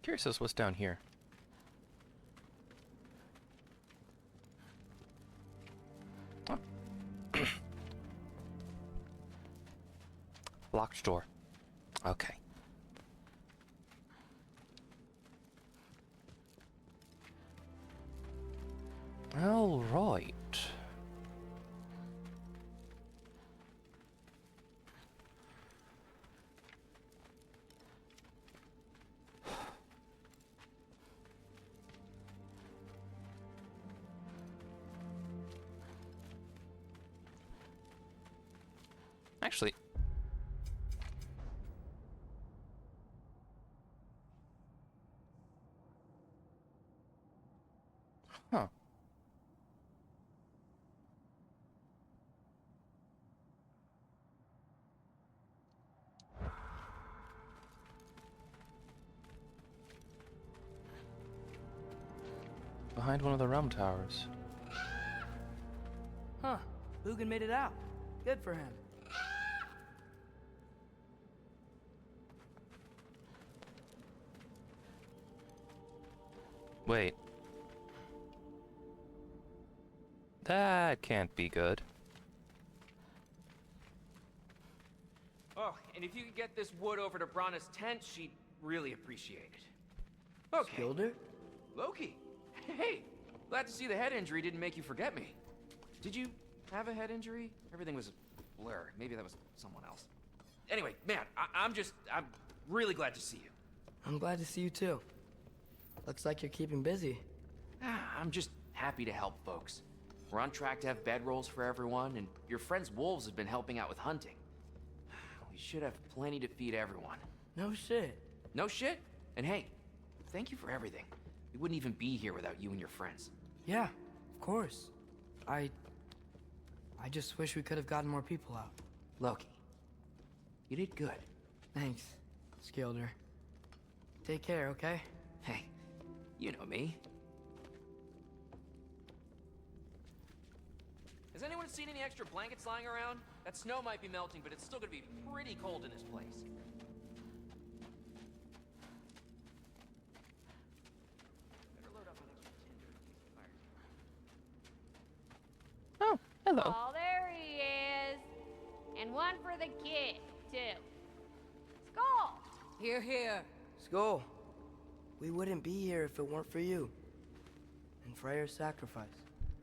Curious as what's down here. Oh. Locked door. Okay. All right. Actually, huh. Behind one of the realm towers. Huh. Lugan made it out. Good for him. Wait. That can't be good. Oh, and if you could get this wood over to Brana's tent, she'd really appreciate it. Okay. Skilder? Loki. Hey, glad to see the head injury didn't make you forget me. Did you have a head injury? Everything was a blur. Maybe that was someone else. Anyway, man, I'm really glad to see you. I'm glad to see you too. Looks like you're keeping busy. I'm just happy to help folks. We're on track to have bedrolls for everyone, and your friend's wolves have been helping out with hunting. We should have plenty to feed everyone. No shit. No shit? And hey, thank you for everything. We wouldn't even be here without you and your friends. Yeah, of course. I just wish we could have gotten more people out. Loki, you did good. Thanks, Skilder. Take care, okay? Hey, you know me. Has anyone seen any extra blankets lying around? That snow might be melting, but it's still gonna be pretty cold in this place. Better load up on extra tinder in case the fire. Oh, hello. Oh, there he is. And one for the kid, too. Skull! Here, here. Skull, we wouldn't be here if it weren't for you. And Freyr's sacrifice.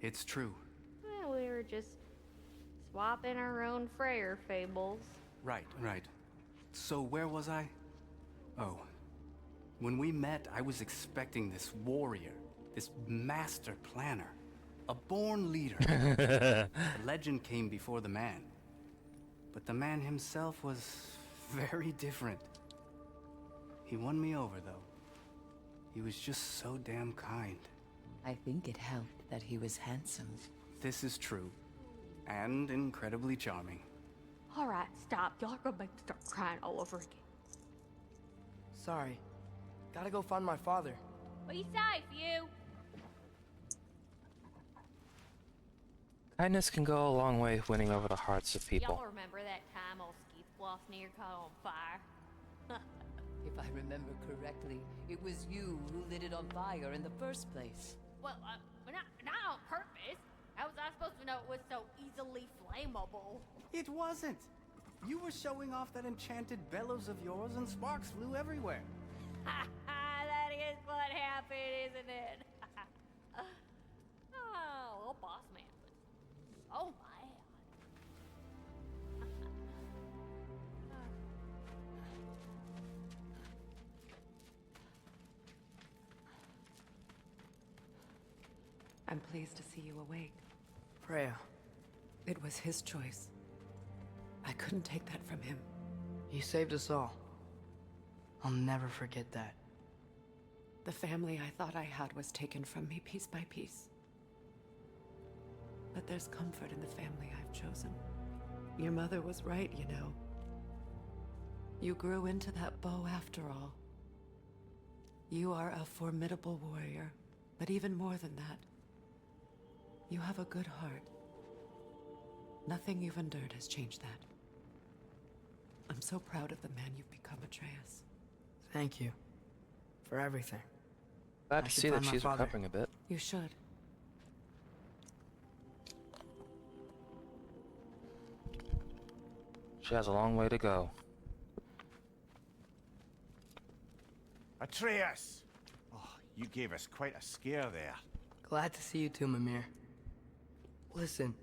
It's true. Well, we were just swapping our own Freyr fables. Right. So where was I? Oh. When we met, I was expecting this warrior, this master planner, a born leader. The legend came before the man. But the man himself was very different. He won me over, though. He was just so damn kind. I think it helped that he was handsome. This is true. And incredibly charming. All right, stop. Y'all are gonna make me start crying all over again. Sorry. Gotta go find my father. Be safe, you. Kindness can go a long way winning over the hearts of people. Y'all remember that time old Skeeth Bluff near caught on fire? If I remember correctly, it was you who lit it on fire in the first place. Well, not on purpose. How was I supposed to know it was so easily flammable? It wasn't. You were showing off that enchanted bellows of yours and sparks flew everywhere. That is what happened, isn't it? Oh, old boss man. Oh my. I'm pleased to see you awake. Freya. It was his choice. I couldn't take that from him. He saved us all. I'll never forget that. The family I thought I had was taken from me piece by piece. But there's comfort in the family I've chosen. Your mother was right, you know. You grew into that bow after all. You are a formidable warrior, but even more than that, you have a good heart. Nothing you've endured has changed that. I'm so proud of the man you've become, Atreus. Thank you. For everything. Glad I to should see that find my she's father. recovering a bit. You should. She has a long way to go. Atreus! Oh, you gave us quite a scare there. Glad to see you too, Mimir. Listen.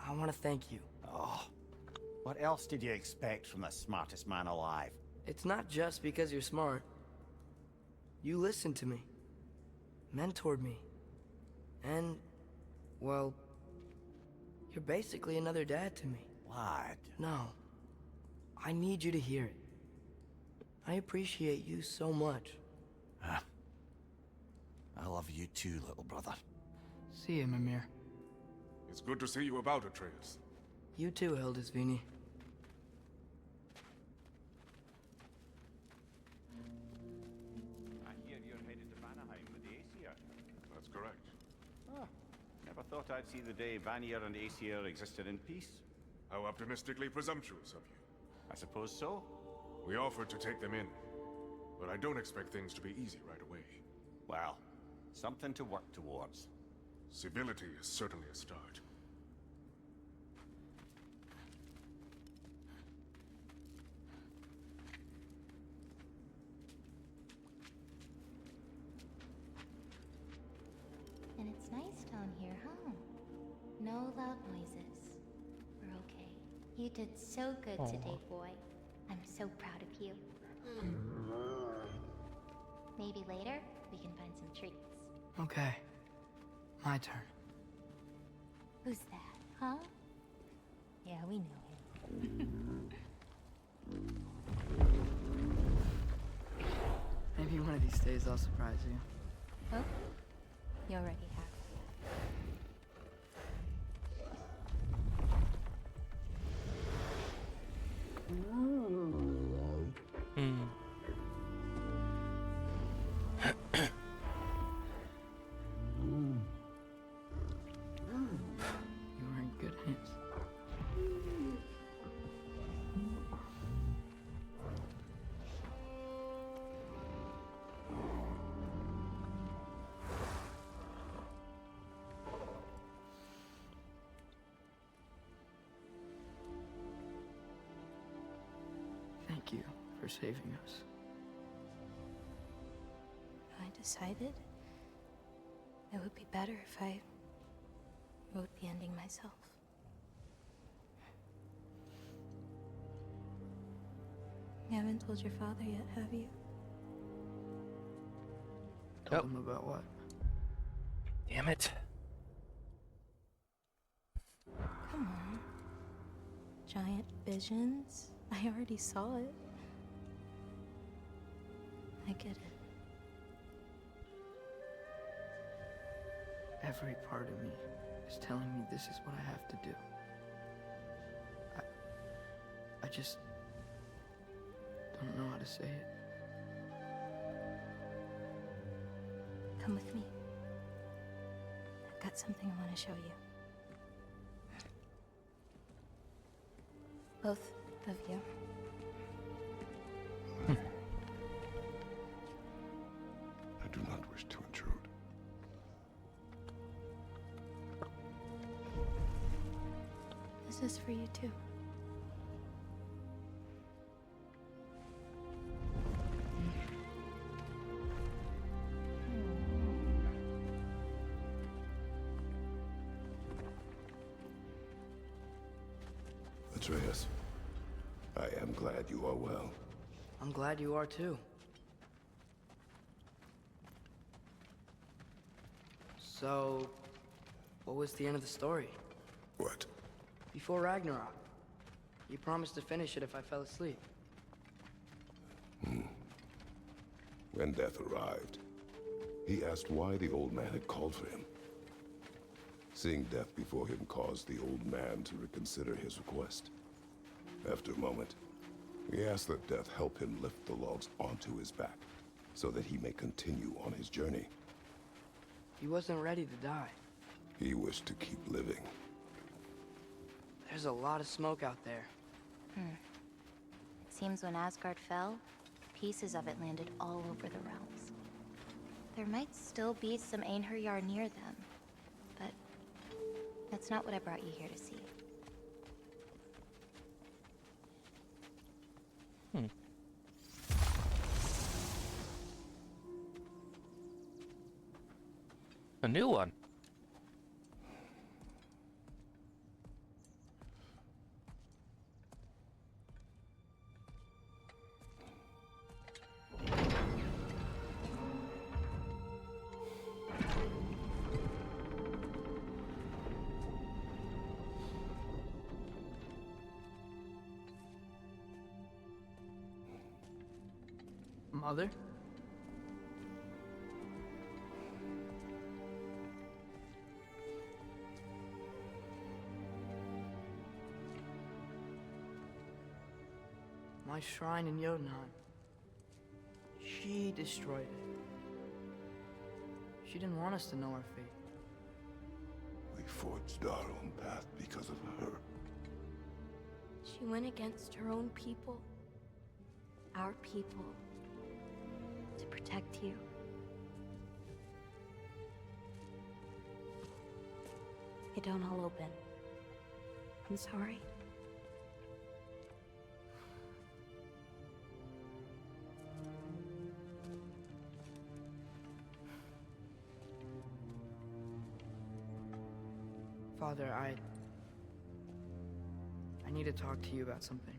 I want to thank you. Oh, what else did you expect from the smartest man alive? It's not just because you're smart. You listened to me. Mentored me. And, well, you're basically another dad to me. Lad. No. I need you to hear it. I appreciate you so much. I love you too, little brother. See you, Mimir. It's good to see you about, Atreus. You too, Hildisvini. I hear you're headed to Vanaheim with the Aesir. That's correct. Never thought I'd see the day Vanir and Aesir existed in peace. How optimistically presumptuous of you. I suppose so. We offered to take them in, but I don't expect things to be easy right away. Well, something to work towards. Civility is certainly a start. And it's nice down here, huh? No loud noises. We're okay. You did so good today, boy. I'm so proud of you. Maybe later, we can find some treats. Okay. My turn. Who's that, huh? Yeah, we know him. Hey, Maybe one of these days I'll surprise you. Oh, you already have. You are in good hands. Thank you for saving us. I decided it would be better if I wrote the ending myself. You haven't told your father yet, have you? Told him about what? Damn it. Come on. Giant visions? I already saw it. I get it. Every part of me is telling me this is what I have to do. I just don't know how to say it. Come with me. I've got something I want to show you. Both of you. I do not wish to intrude. This is for you too. Atreus, I am glad you are well. I'm glad you are too. So, what was the end of the story? What? Before Ragnarok, you promised to finish it if I fell asleep. When death arrived, he asked why the old man had called for him. Seeing death before him caused the old man to reconsider his request. After a moment, he asked that death help him lift the logs onto his back, so that he may continue on his journey. He wasn't ready to die. He wished to keep living. There's a lot of smoke out there. It seems when Asgard fell, pieces of it landed all over the realms. There might still be some Einherjar near them, but that's not what I brought you here to see. A new one. Mother? My shrine in Jotunheim. She destroyed it. She didn't want us to know our fate. We forged our own path because of her. She went against her own people. Our people. To protect you. It don't all open. I'm sorry. Father, I need to talk to you about something.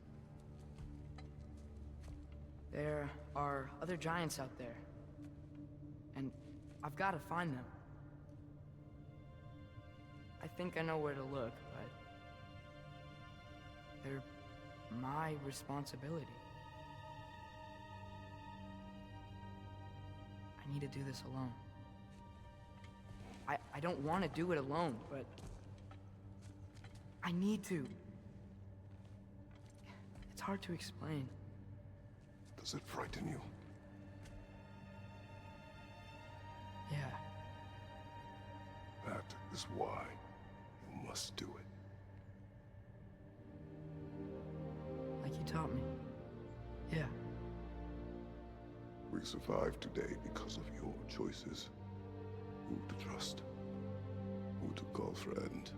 There are other giants out there, and I've got to find them. I think I know where to look, but they're my responsibility. me to do this alone. I don't want to do it alone, but I need to. It's hard to explain. Does it frighten you? Yeah. That is why you must do it. Like you taught me. Yeah. We survived today because of your choices. Who to trust, who to call friend.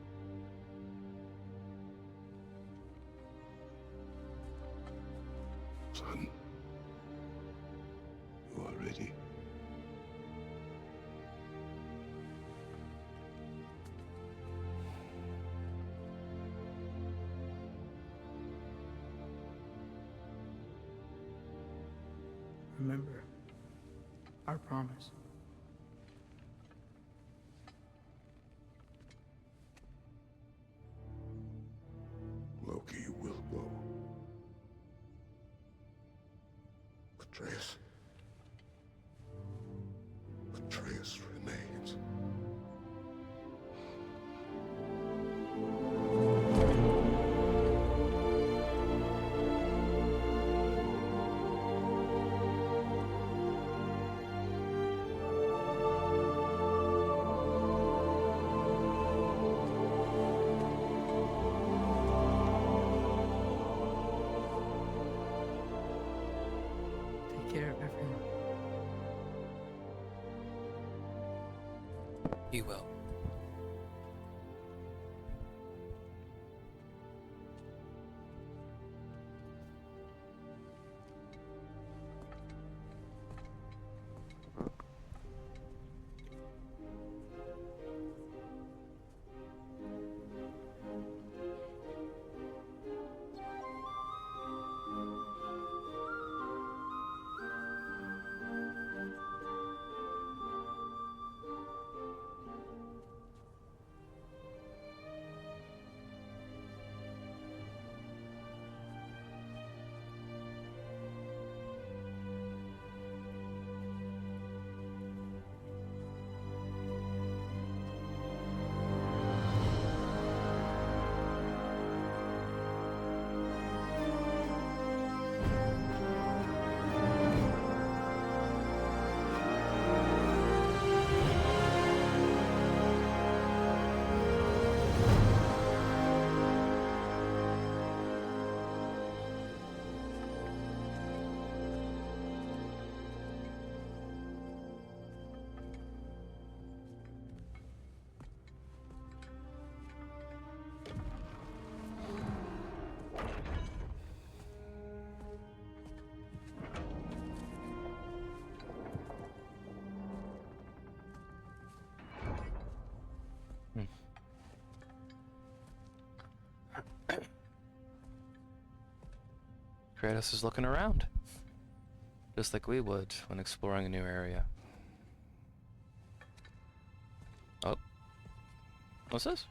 Son, you are ready. Remember our promise. Loki will go. Atreus. Atreus remains. Take care of everyone. He will. Kratos is looking around, just like we would when exploring a new area. Oh, what's this?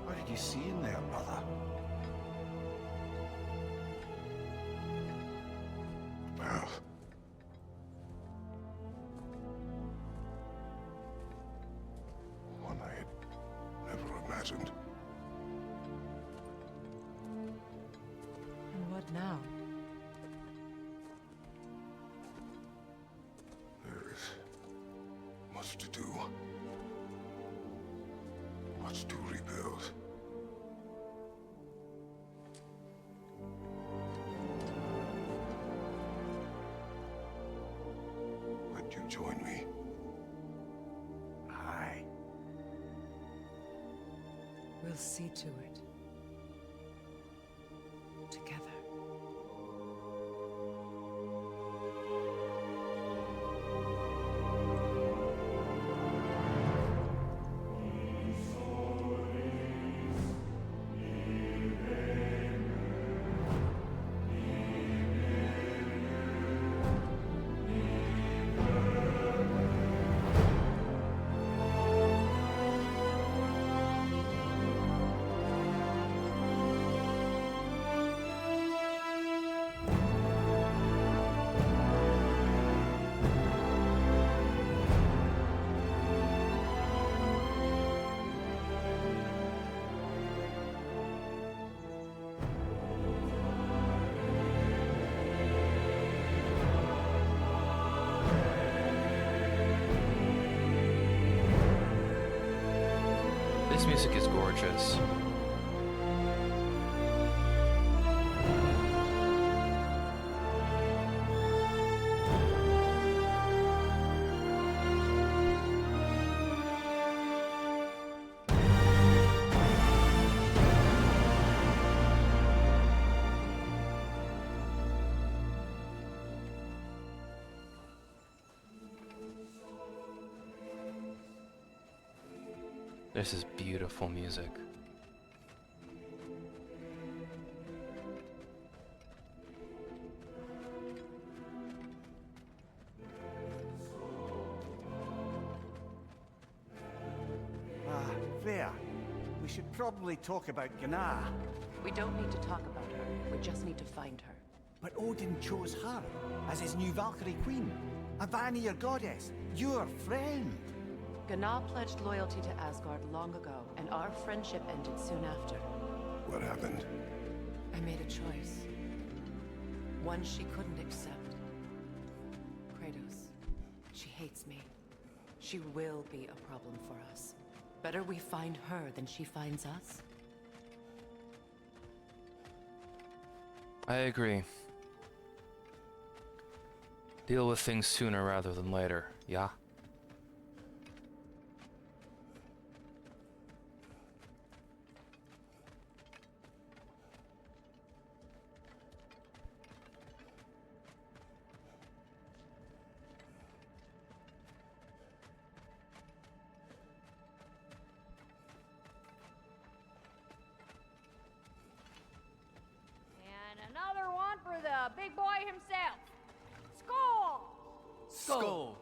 What did you see in there, brother? Path. One I had never imagined. And what now? Much to do. Much to rebuild. Would you join me? Aye. We'll see to it. Together. This music is gorgeous. This is beautiful music. There. We should probably talk about Gná. We don't need to talk about her. We just need to find her. But Odin chose her as his new Valkyrie queen. A Vanir goddess. Your friend. Gná pledged loyalty to Asgard long ago, and our friendship ended soon after. What happened? I made a choice. One she couldn't accept. Kratos. She hates me. She will be a problem for us. Better we find her than she finds us. I agree. Deal with things sooner rather than later, yeah? And another one for the big boy himself. Skull! Skull!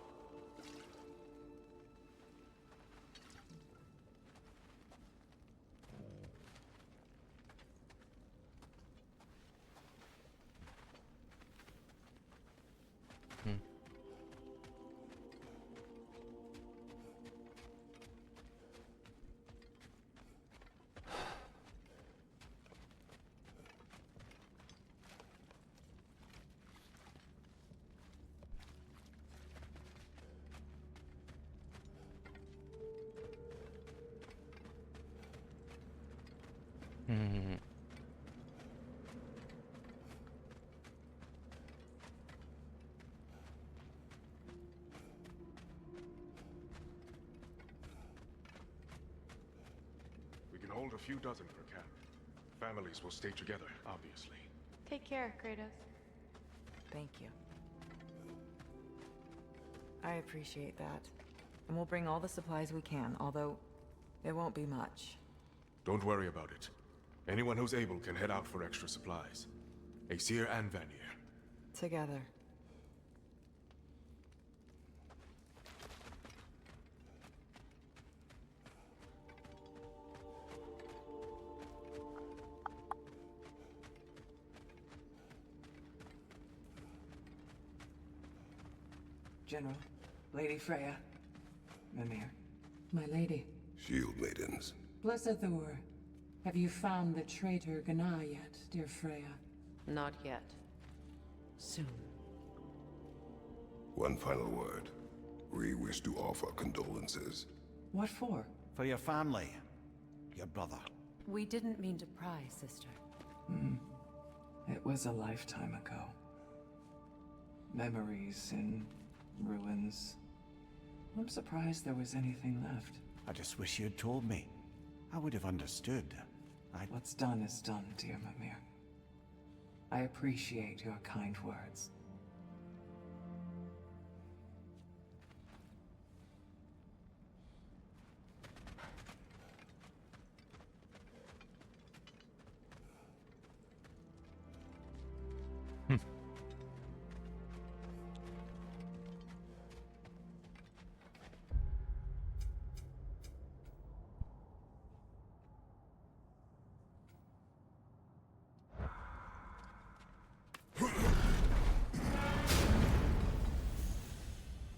We can hold a few dozen per camp. Families will stay together, obviously. Take care, Kratos. Thank you. I appreciate that. And we'll bring all the supplies we can, although it won't be much. Don't worry about it. Anyone who's able can head out for extra supplies. Aesir and Vanir. Together. General, Lady Freya, Mimir. My lady. Shield maidens. Blessed Thor, have you found the traitor Gná yet, dear Freya? Not yet. Soon. One final word. We wish to offer condolences. What for? For your family. Your brother. We didn't mean to pry, sister. It was a lifetime ago. Memories in ruins. I'm surprised there was anything left. I just wish you had told me. I would have understood. What's done is done, dear Mimir. I appreciate your kind words.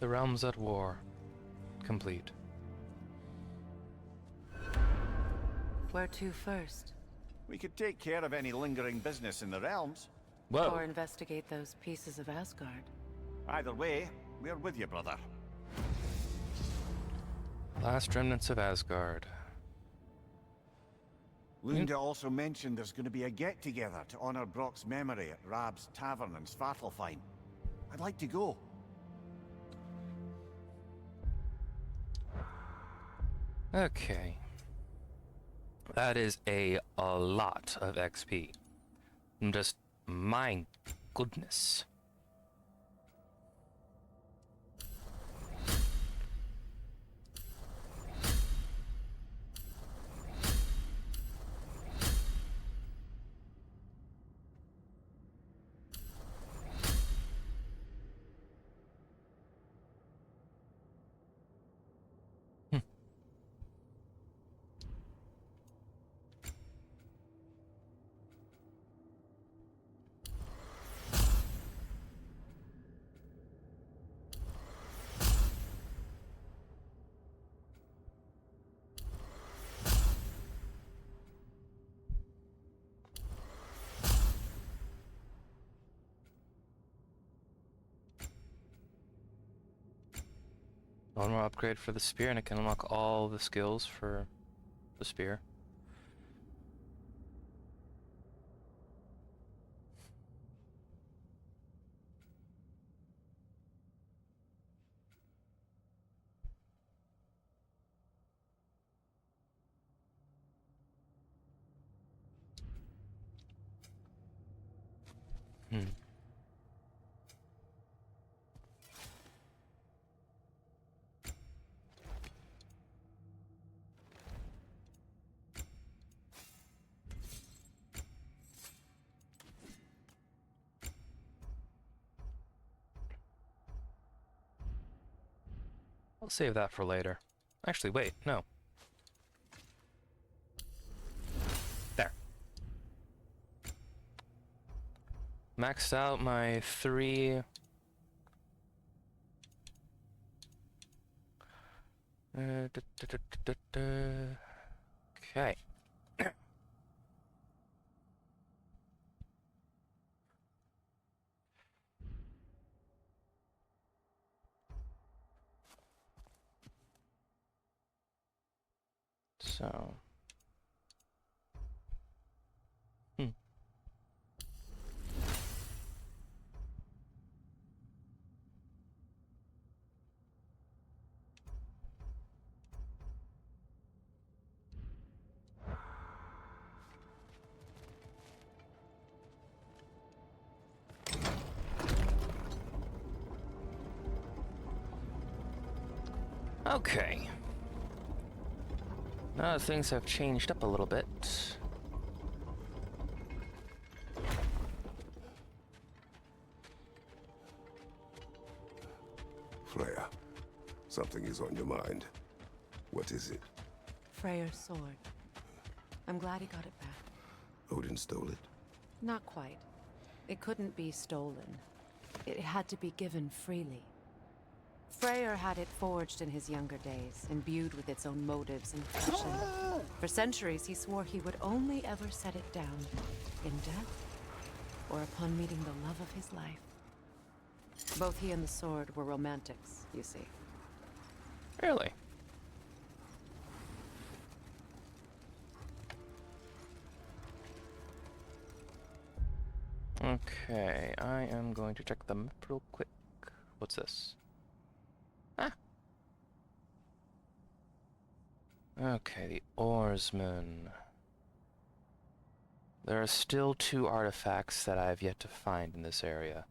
The realm's at war. Complete. Where to first? We could take care of any lingering business in the realms. Whoa. Or investigate those pieces of Asgard. Either way, we're with you, brother. Last remnants of Asgard. Lunda also mentioned there's going to be a get-together to honor Brock's memory at Rab's Tavern in Svartalfheim. I'd like to go. Okay. That is a lot of XP. Just, my goodness. One more upgrade for the spear, and it can unlock all the skills for the spear. I'll save that for later. Actually, wait, no. There. Maxed out my 3... Okay. So... Okay. Now that things have changed up a little bit. Freya, something is on your mind. What is it? Freyr's sword. I'm glad he got it back. Odin stole it? Not quite. It couldn't be stolen. It had to be given freely. Freyr had it forged in his younger days, imbued with its own motives and passion. For centuries, he swore he would only ever set it down in death or upon meeting the love of his life. Both he and the sword were romantics, you see. Really? Okay, I am going to check the map real quick. What's this? Ah! Okay, the oarsman. There are still 2 artifacts that I have yet to find in this area.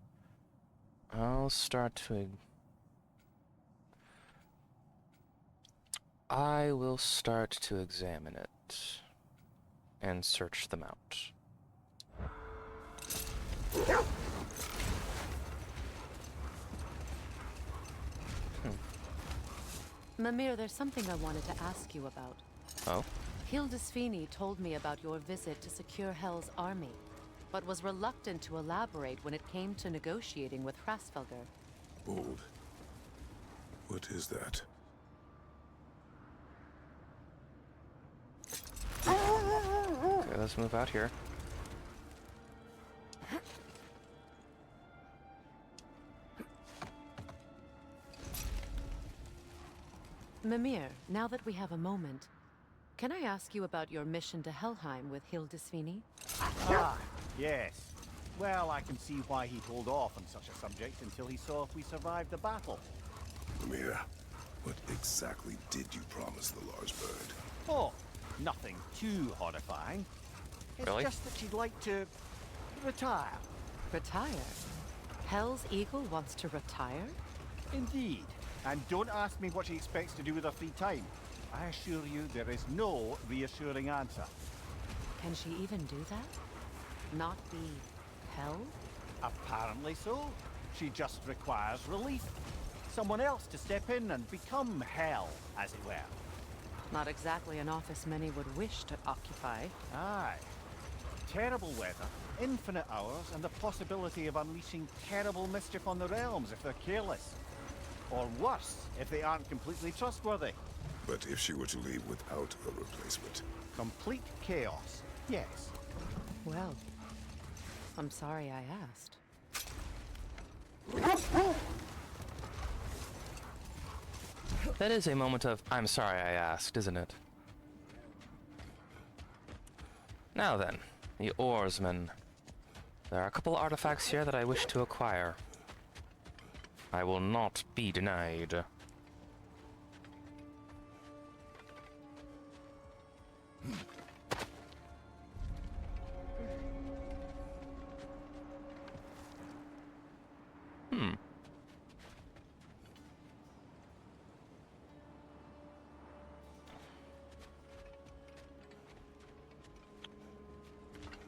I'll start to... I will start to examine it and search them out. Mimir, there's something I wanted to ask you about. Oh? Hildisvini told me about your visit to secure Hell's army, but was reluctant to elaborate when it came to negotiating with Hrasfelger. Hold. What is that? Okay, let's move out here. Mimir, now that we have a moment, can I ask you about your mission to Helheim with Hildisvini? Ah, yes. Well, I can see why he'd hold off on such a subject until he saw if we survived the battle. Mimir, what exactly did you promise the large bird? Oh, nothing too horrifying. It's Really? just that she'd like to retire. Retire? Hell's Eagle wants to retire? Indeed. And don't ask me what she expects to do with her free time. I assure you there is no reassuring answer. Can she even do that? Not be Hell? Apparently so. She just requires relief. Someone else to step in and become Hell, as it were. Not exactly an office many would wish to occupy. Aye. Terrible weather, infinite hours, and the possibility of unleashing terrible mischief on the realms if they're careless. Or worse, if they aren't completely trustworthy. But if she were to leave without a replacement? Complete chaos, yes. Well, I'm sorry I asked. That is a moment of, I'm sorry I asked, isn't it? Now then, the oarsman. There are a couple artifacts here that I wish to acquire. I will not be denied.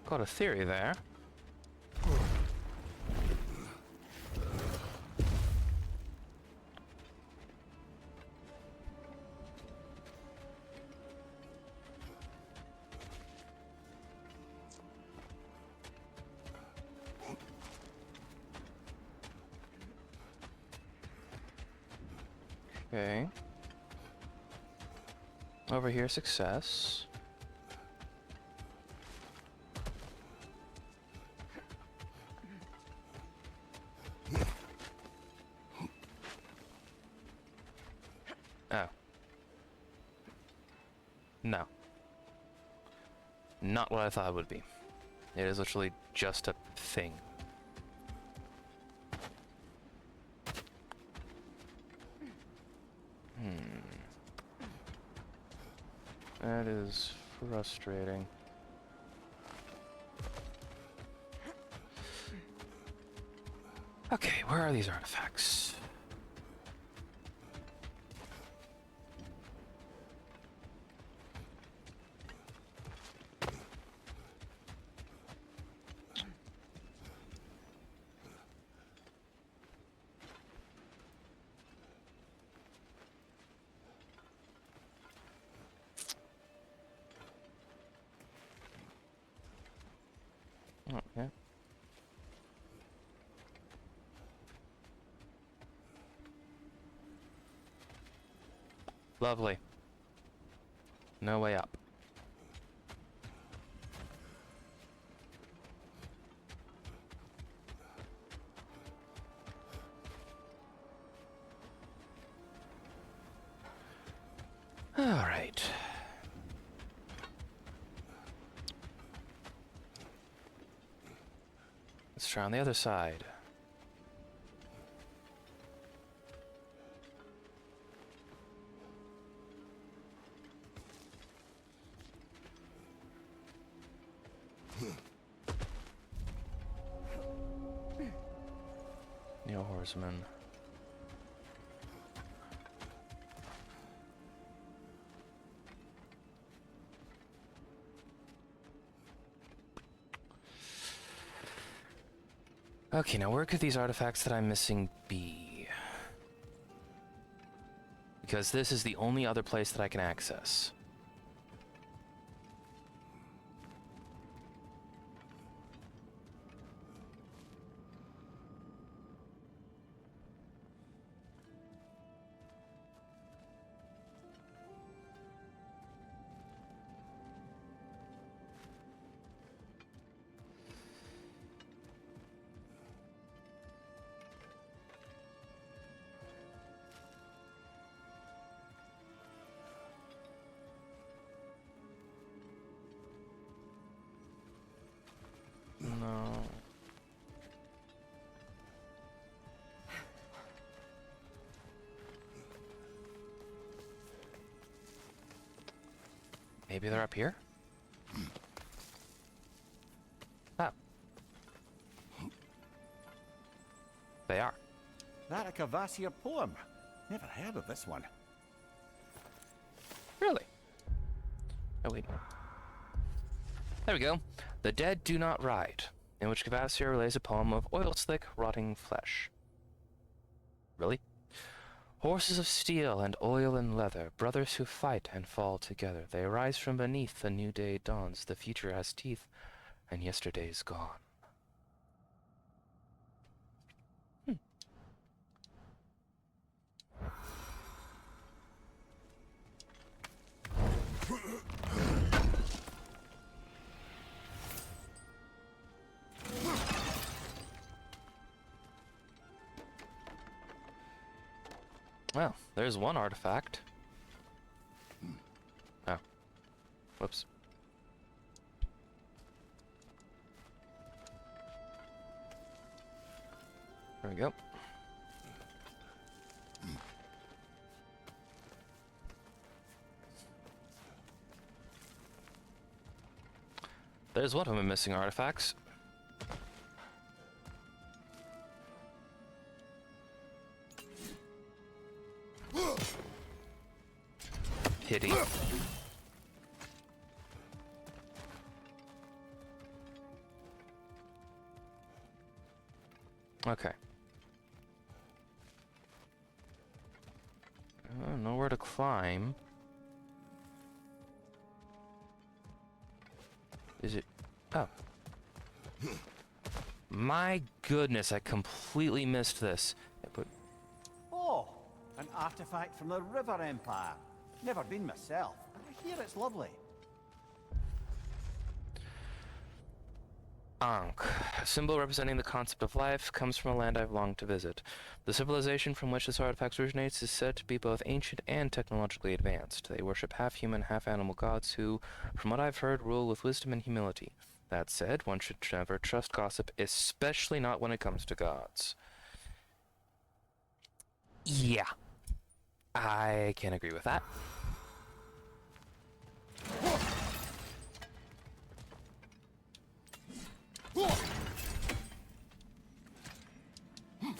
Got a theory there. Okay. Over here, success. Oh. No. Not what I thought it would be. It is literally just a thing. That is frustrating. Okay, where are these artifacts? Okay. Lovely. No way up. Alright. Let's try on the other side. Neo Horseman. Okay, now where could these artifacts that I'm missing be? Because this is the only other place that I can access. No. Maybe they're up here? Ah. They are. That a Cavassier poem? Never heard of this one. Really? Oh, wait. There we go. The Dead Do Not Ride, in which Cavassier relays a poem of oil-slick, rotting flesh. Really? Horses of steel and oil and leather, brothers who fight and fall together. They arise from beneath, a new day dawns. The future has teeth, and yesterday's gone. Well, there's one artifact. Oh. Whoops. There we go. There's one of my missing artifacts. Pity. Okay. Nowhere to climb. Is it? Oh. My goodness, I completely missed this. Oh, an artifact from the River Empire. Never been myself, but I hear it's lovely. Ankh, a symbol representing the concept of life, comes from a land I've longed to visit. The civilization from which this artifact originates is said to be both ancient and technologically advanced. They worship half-human, half-animal gods who, from what I've heard, rule with wisdom and humility. That said, one should never trust gossip, especially not when it comes to gods. Yeah. I can agree with that.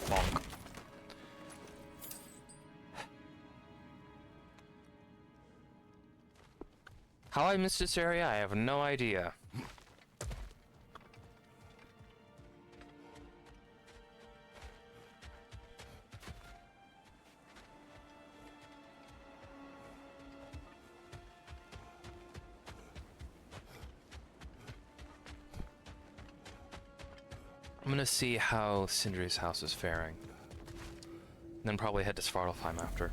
Bonk. How I missed this area, I have no idea. I'm gonna see how Sindri's house is faring. And then probably head to Svartalfheim after.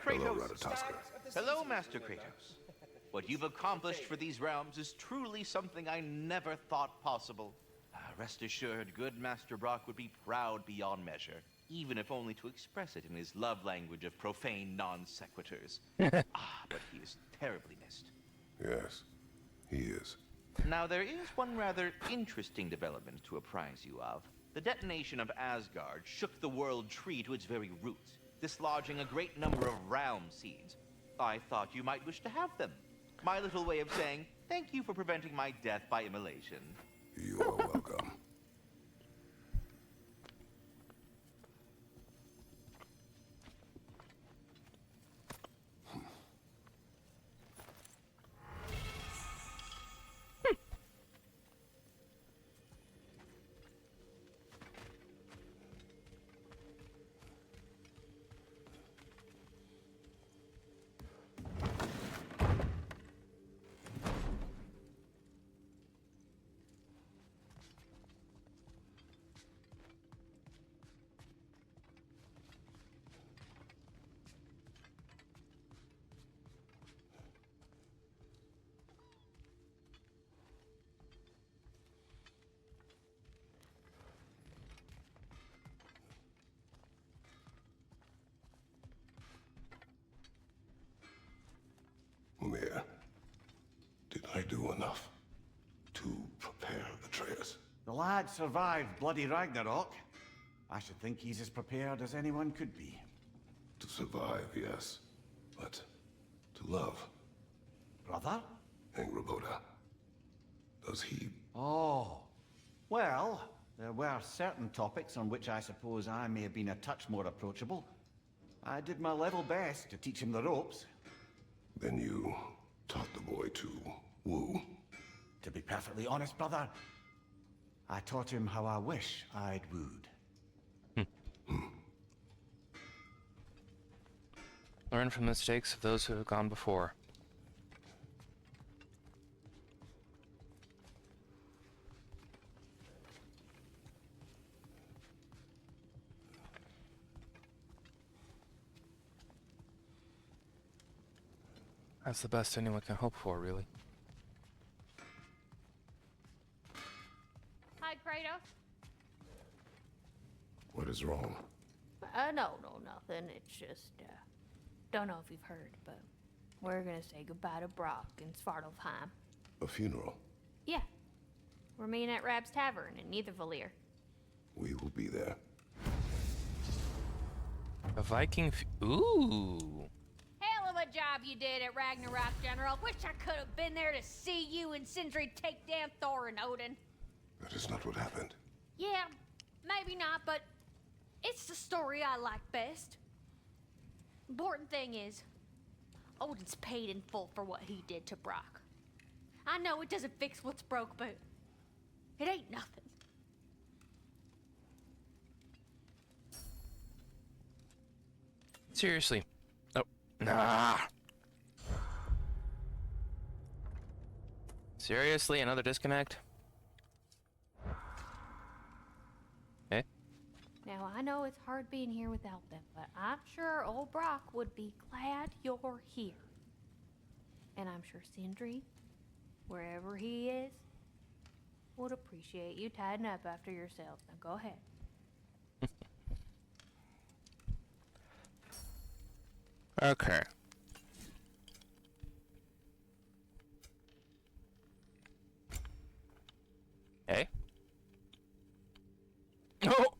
Hello, Kratos. Ratatoskr. Hello, Master Kratos. What you've accomplished for these realms is truly something I never thought possible. Rest assured, good Master Brock would be proud beyond measure, even if only to express it in his love language of profane non-sequiturs. But he is terribly missed. Yes, he is. Now, there is one rather interesting development to apprise you of. The detonation of Asgard shook the world tree to its very roots, dislodging a great number of realm seeds. I thought you might wish to have them. My little way of saying, thank you for preventing my death by immolation. You are welcome. Mimir, did I do enough to prepare Atreus? The lad survived bloody Ragnarok. I should think he's as prepared as anyone could be. To survive, yes. But to love. Brother? Angrboda. Does he? Oh. Well, there were certain topics on which I suppose I may have been a touch more approachable. I did my level best to teach him the ropes. Then you taught the boy to woo? To be perfectly honest, brother, I taught him how I wish I'd wooed. Learn from the mistakes of those who have gone before. That's the best anyone can hope for, really. Hi, Kratos. What is wrong? No, nothing. It's just, don't know if you've heard, but we're gonna say goodbye to Brock in Svartalfheim. A funeral? Yeah. We're meeting at Rab's Tavern in Niedervalier. We will be there. A Viking ooh! Hell of a job you did at Ragnarok, General. Wish I could have been there to see you and Sindri take down Thor and Odin. That is not what happened. Yeah, maybe not, but it's the story I like best. Important thing is, Odin's paid in full for what he did to Brock. I know it doesn't fix what's broke, but it ain't nothing. Seriously. Oh, nah. Seriously, another disconnect? Eh? Now, I know it's hard being here without them, but I'm sure old Brock would be glad you're here. And I'm sure Sindri, wherever he is, would appreciate you tidying up after yourselves. Now go ahead. Okay. Hey? Oh!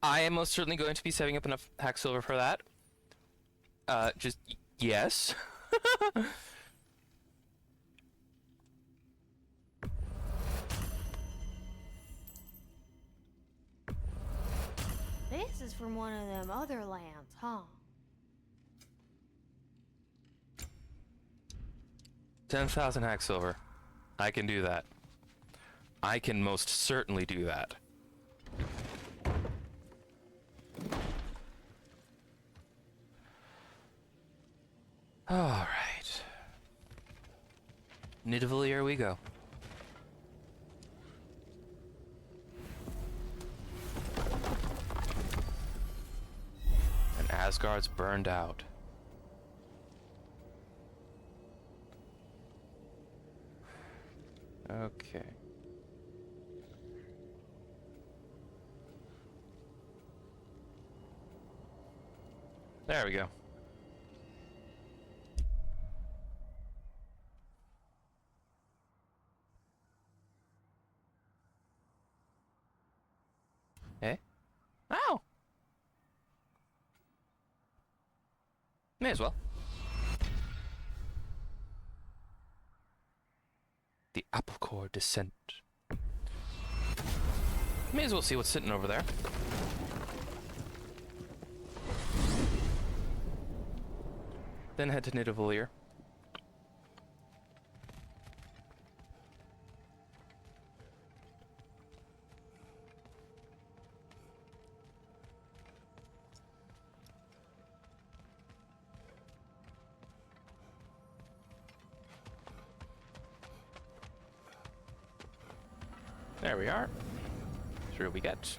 I am most certainly going to be saving up enough hack silver for that. Just yes. This is from one of them other lands, huh? 10,000 hack silver. I can do that. I can most certainly do that. Alright. Nidavellir we go. And Asgard's burned out. Okay. There we go. Eh? Oh! May as well. The Apple Core Descent. May as well see what's sitting over there. Then head to Nidavellir. There we are. Through we get.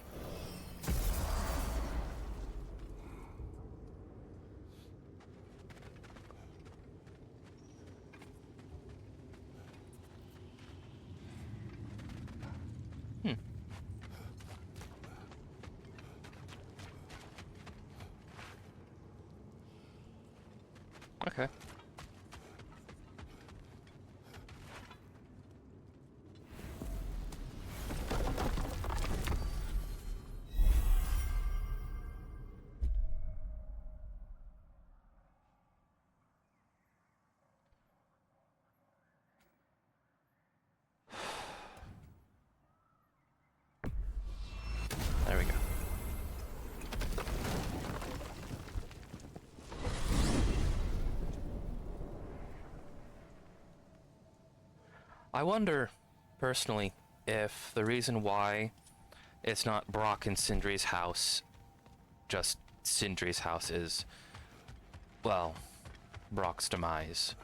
Okay. There we go. I wonder, personally, if the reason why it's not Brock and Sindri's house, just Sindri's house, is, well, Brock's demise.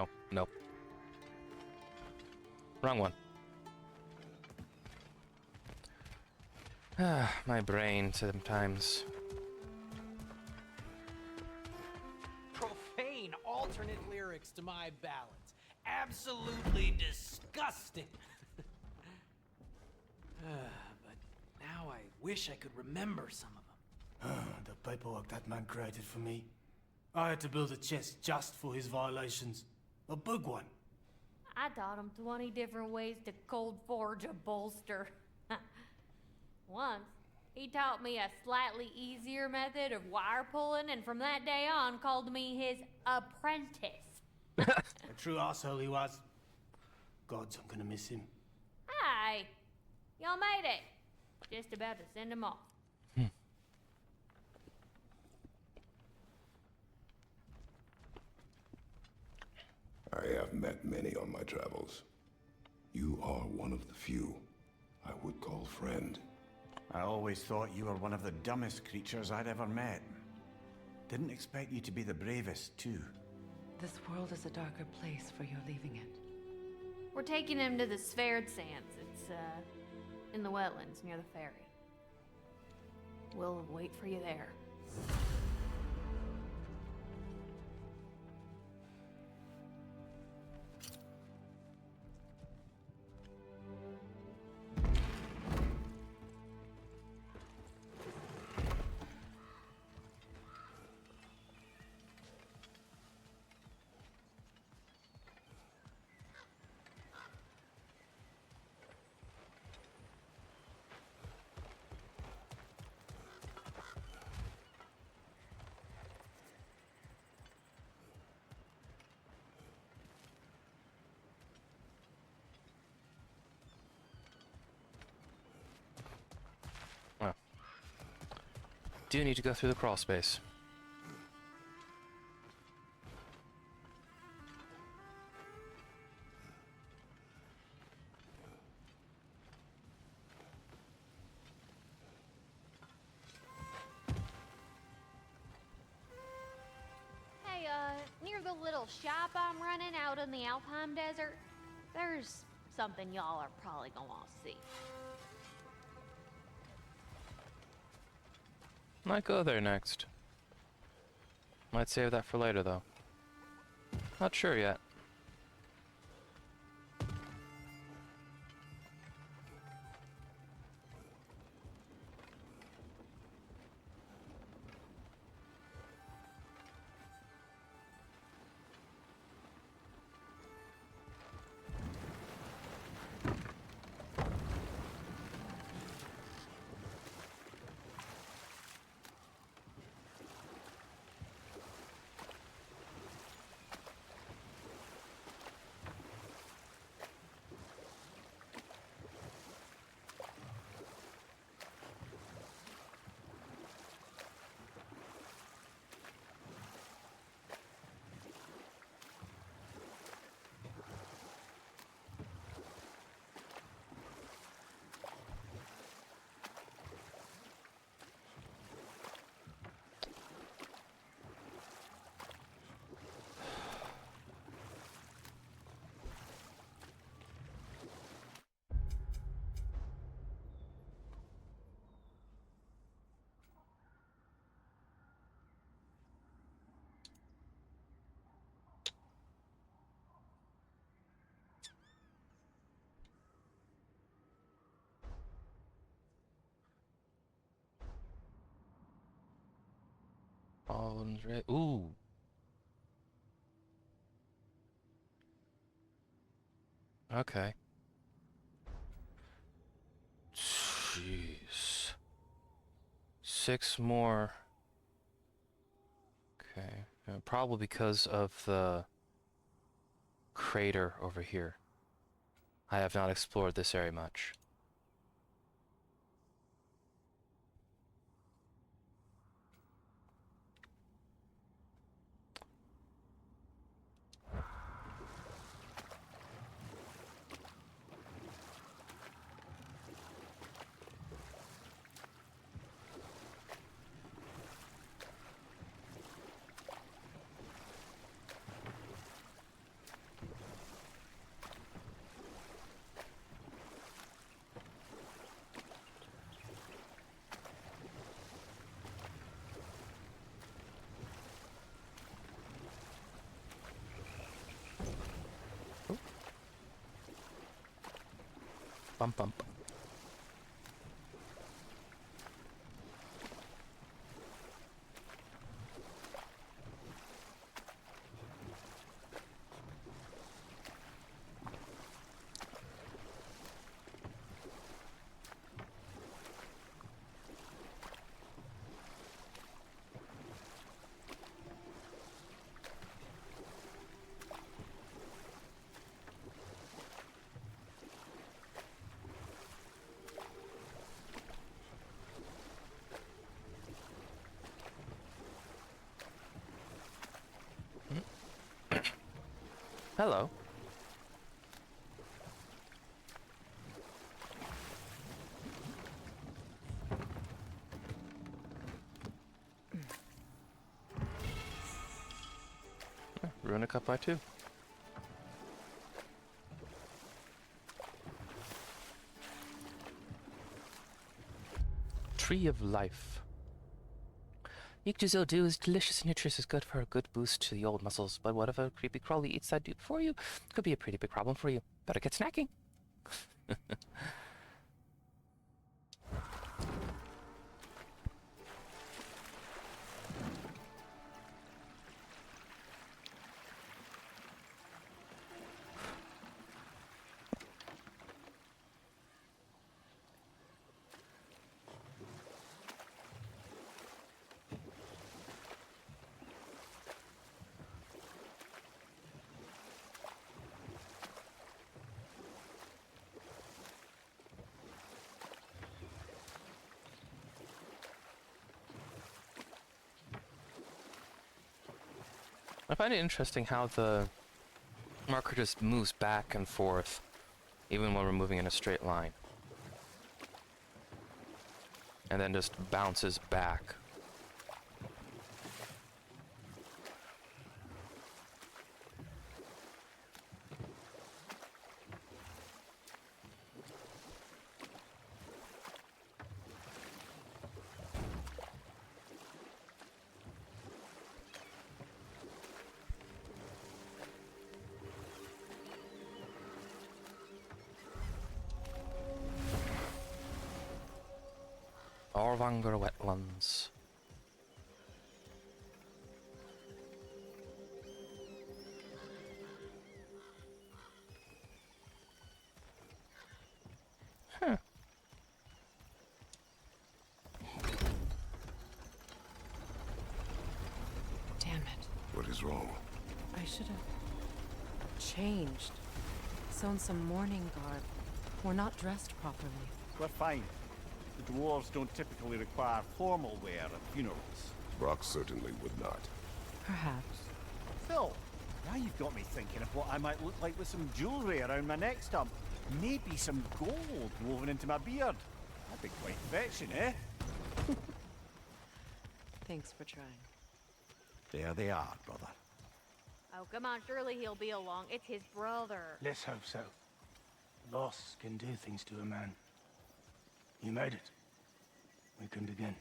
Oh, nope. Wrong one. Ah, my brain sometimes. Profane alternate lyrics to my ballads. Absolutely disgusting. But now I wish I could remember some of them. The paperwork that man created for me. I had to build a chest just for his violations. A big one. I taught him 20 different ways to cold forge a bolster. Once, he taught me a slightly easier method of wire pulling, and from that day on called me his apprentice. A true asshole he was. Gods, I'm gonna miss him. Hi! Y'all made it. Just about to send him off. I have met many on my travels. You are one of the few I would call friend. I always thought you were one of the dumbest creatures I'd ever met. Didn't expect you to be the bravest, too. This world is a darker place for your leaving it. We're taking him to the Sverd Sands. It's, in the wetlands near the ferry. We'll wait for you there. do need to go through the crawl space. Hey, near the little shop I'm running out in the Alpine Desert, there's something y'all are probably gonna want to see. Might go there next. Might save that for later, though. Not sure yet. Ooh. Okay. Jeez. 6 more. Okay. Probably because of the crater over here. I have not explored this area much. Bump bump. Hello. Runic up by 2. Tree of Life. Yggdrasil dew is delicious and nutritious, good for a good boost to the old muscles, but what if a creepy crawly eats that dew before you? Could be a pretty big problem for you. Better get snacking. I find it interesting how the marker just moves back and forth, even when we're moving in a straight line. And then just bounces back. Orvanger wetlands. Huh. Damn it. What is wrong? I should have changed. Sewn some mourning garb. We're not dressed properly. We're fine. The dwarves don't typically require formal wear at funerals. Brock certainly would not. Perhaps. Still, now you've got me thinking of what I might look like with some jewellery around my neck stump. Maybe some gold woven into my beard. That'd be quite fetching, eh? Thanks for trying. There they are, brother. Oh, come on, surely he'll be along. It's his brother. Let's hope so. Loss can do things to a man. You made it. We can begin.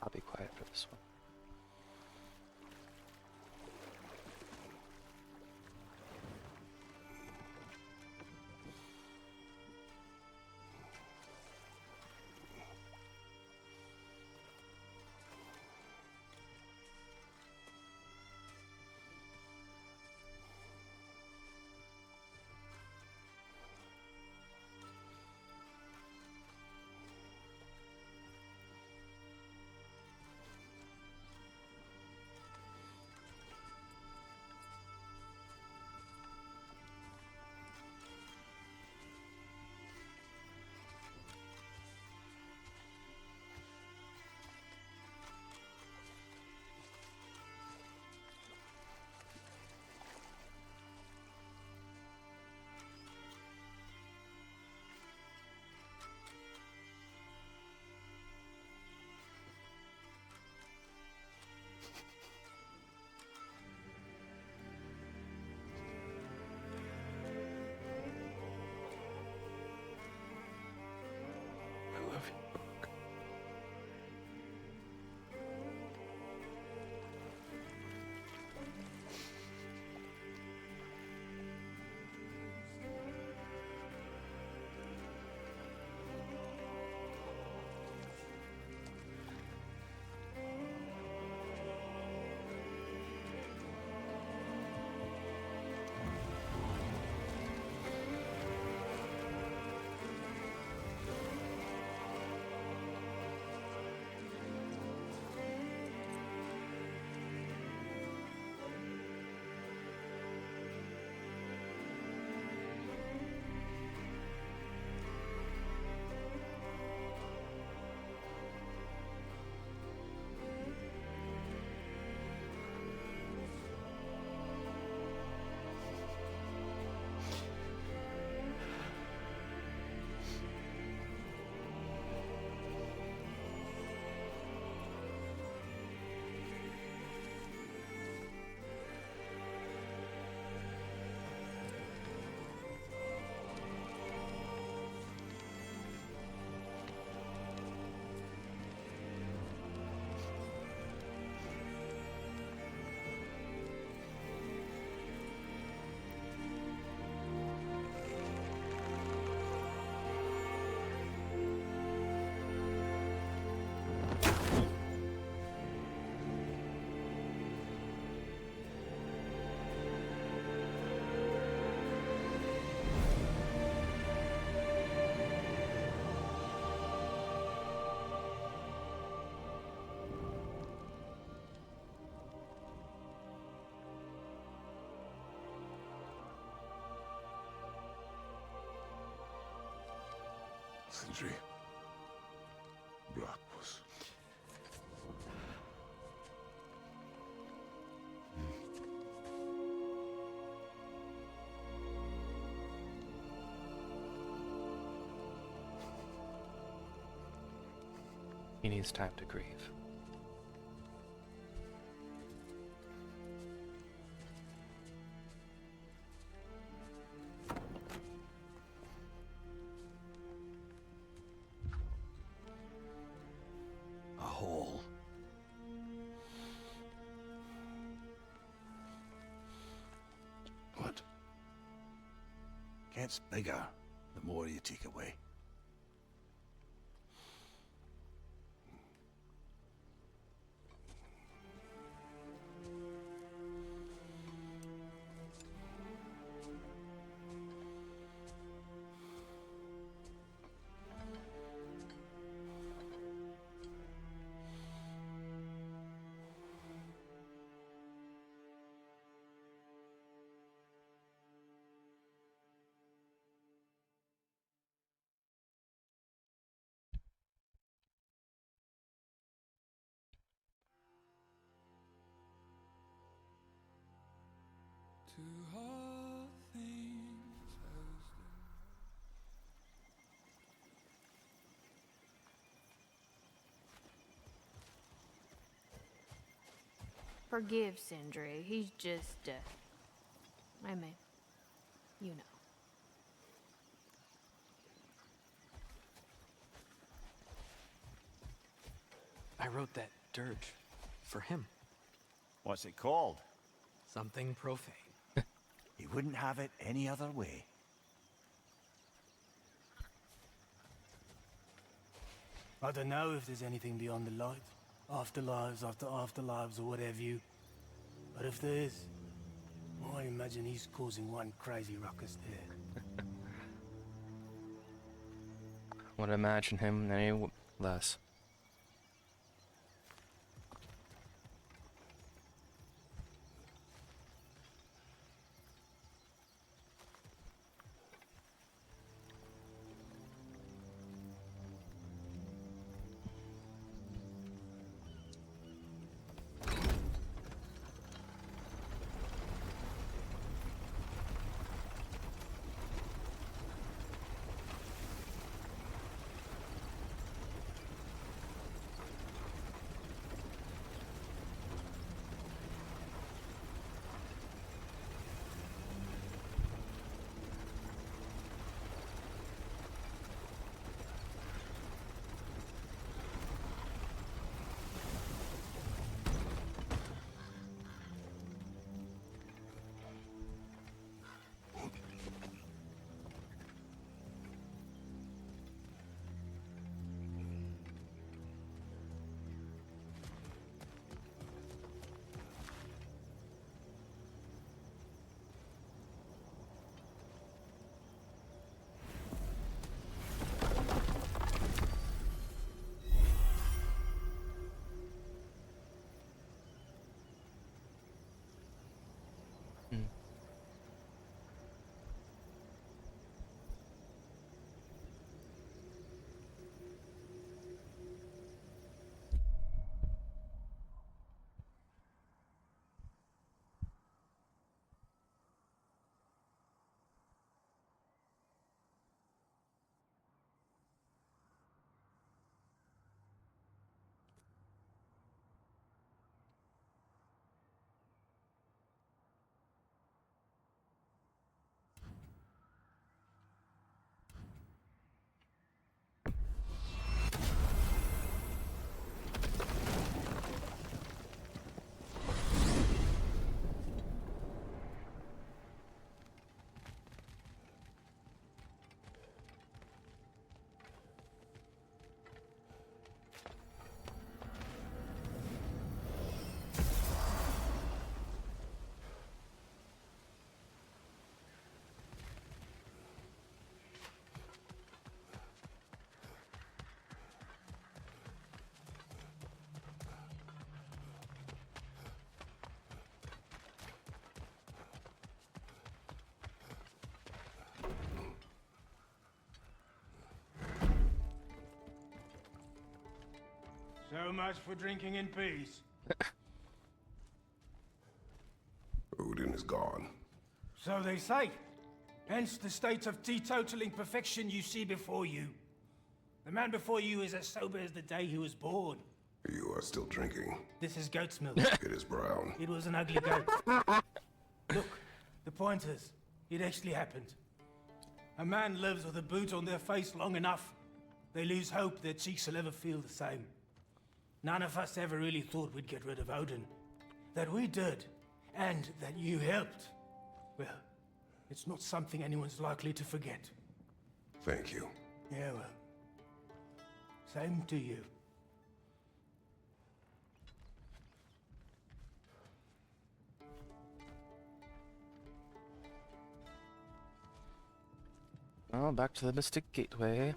I'll be quiet for this one. Sindri. Brock was... He needs time to grieve. A hole. What? Gets bigger the more you take away. Forgive Sindri. He's just, I mean, you know. I wrote that dirge for him. What's it called? Something profane. He wouldn't have it any other way. I don't know if there's anything beyond the light. Afterlives after afterlives or whatever you. But if there is, I imagine he's causing one crazy ruckus there. Would imagine him any less. So much for drinking in peace. Odin is gone. So they say. Hence the state of teetotaling perfection you see before you. The man before you is as sober as the day he was born. You are still drinking. This is goat's milk. It is brown. It was an ugly goat. Look, the point is, it actually happened. A man lives with a boot on their face long enough, they lose hope their cheeks will ever feel the same. None of us ever really thought we'd get rid of Odin. That we did, and that you helped. Well, it's not something anyone's likely to forget. Thank you. Yeah, well, same to you. Well, back to the Mystic Gateway.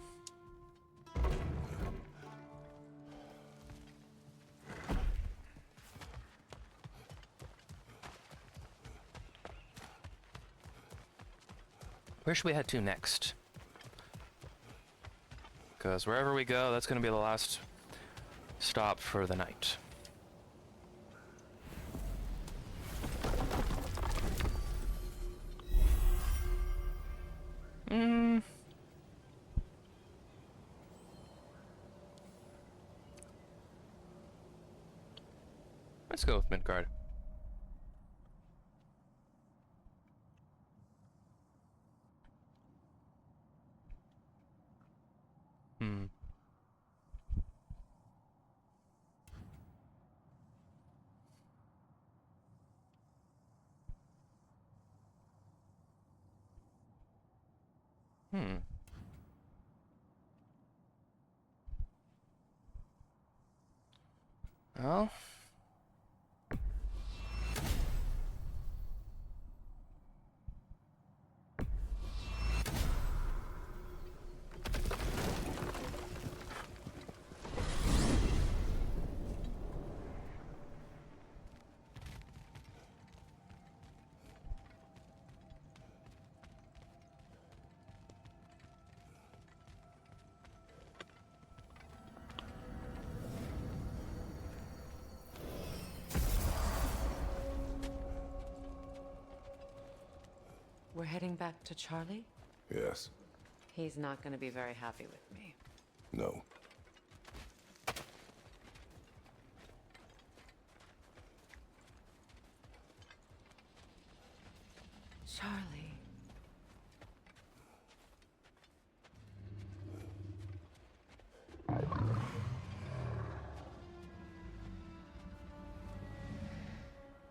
Where should we head to next? Because wherever we go, that's going to be the last stop for the night. Let's go with Midgard. Well, We're heading back to Charlie? Yes. He's not going to be very happy with me. No. Charlie.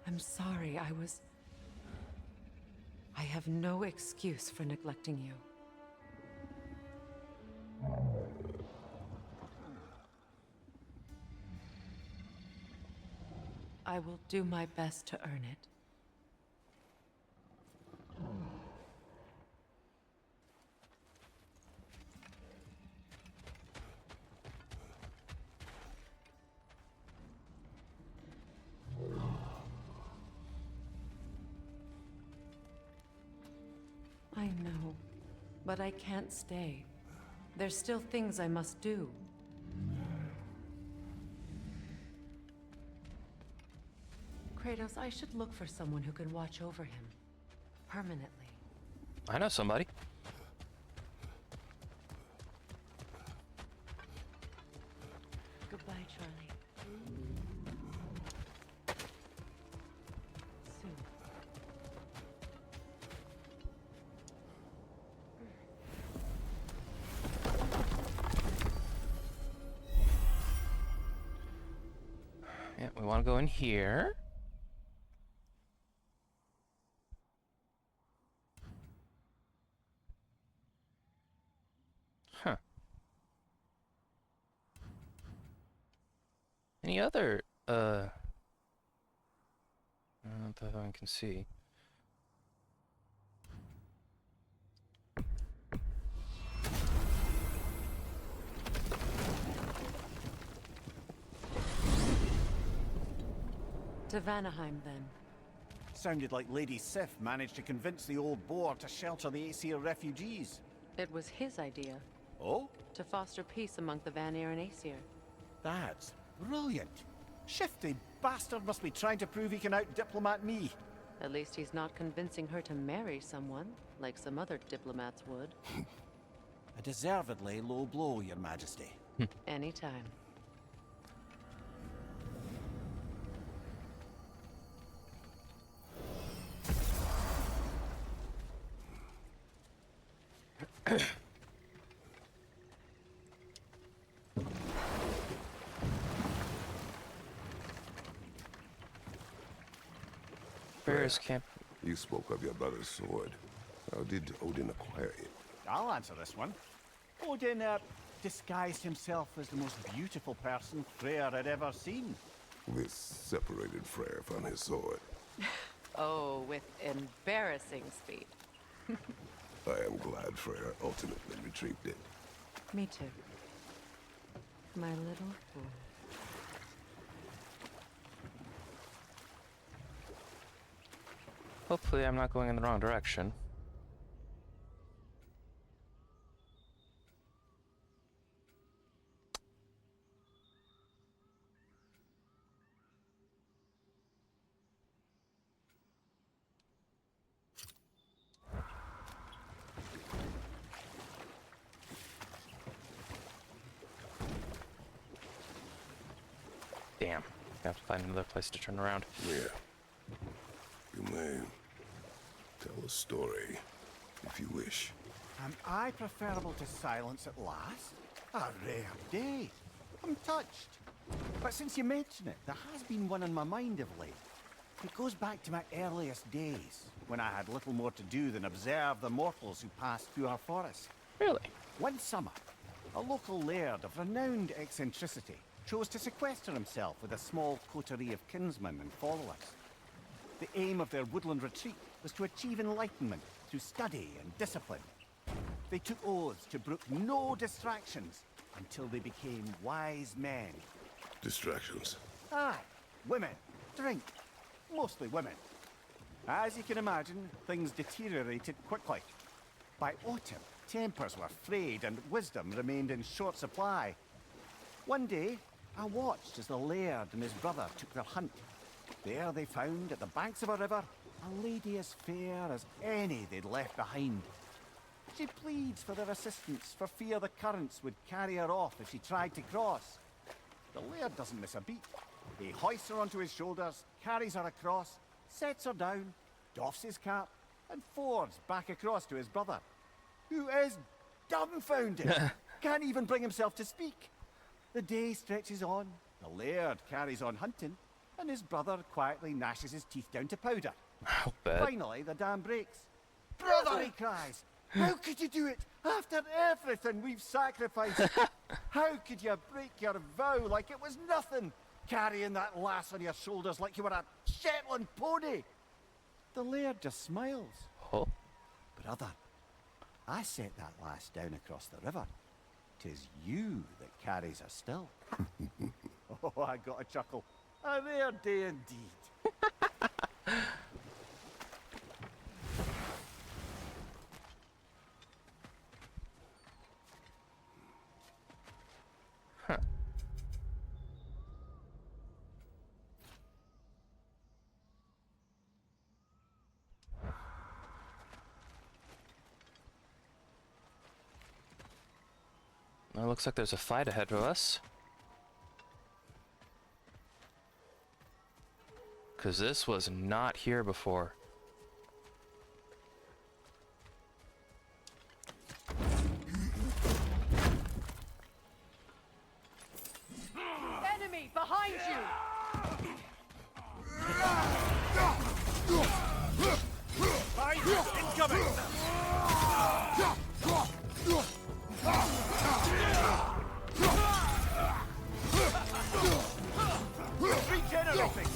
I'm sorry, I have no excuse for neglecting you. I will do my best to earn it. I know, but I can't stay. There's still things I must do. Kratos, I should look for someone who can watch over him. Permanently. I know somebody. Goodbye, Charlie. Soon. Yeah, we want to go in here. Huh. Any other, I don't know if I can see. To Vanaheim, then. Sounded like Lady Sif managed to convince the old boar to shelter the Aesir refugees. It was his idea. Oh? To foster peace among the Vanir and Aesir. That's Brilliant. Shifty bastard must be trying to prove he can out-diplomat me. At least he's not convincing her to marry someone, like some other diplomats would. A deservedly low blow, Your Majesty. Anytime. Bears camp. You spoke of your brother's sword. How did Odin acquire it? I'll answer this one. Odin, disguised himself as the most beautiful person Freyr had ever seen. This separated Freyr from his sword. Oh, with embarrassing speed. I am glad Freyr ultimately retrieved it. Me too. My little fool. Hopefully I'm not going in the wrong direction. Damn. I have to find another place to turn around. Yeah. You may tell a story, if you wish. Am I preferable to silence at last? A rare day. I'm touched. But since you mention it, there has been one on my mind of late. It goes back to my earliest days, when I had little more to do than observe the mortals who passed through our forest. Really? One summer, a local laird of renowned eccentricity chose to sequester himself with a small coterie of kinsmen and followers. The aim of their woodland retreat was to achieve enlightenment through study and discipline. They took oaths to brook no distractions until they became wise men. Distractions. Aye, women, drink, mostly women. As you can imagine, things deteriorated quickly. By autumn, tempers were frayed and wisdom remained in short supply. One day, I watched as the laird and his brother took their hunt. There they found, at the banks of a river, a lady as fair as any they'd left behind. She pleads for their assistance for fear the currents would carry her off if she tried to cross. The laird doesn't miss a beat. He hoists her onto his shoulders, carries her across, sets her down, doffs his cap, and fords back across to his brother, who is dumbfounded, can't even bring himself to speak. The day stretches on, the laird carries on hunting, and his brother quietly gnashes his teeth down to powder. Finally, the dam breaks. "Brother!" he cries. "How could you do it after everything we've sacrificed? How could you break your vow like it was nothing, carrying that lass on your shoulders like you were a Shetland pony?" The laird just smiles. Oh. "Brother, I set that lass down across the river. 'Tis you that carries her still." Oh, I got a chuckle. A rare day indeed. Huh. Well, it looks like there's a fight ahead of us. Because this was not here before. Enemy behind you! Incoming! Regenerating!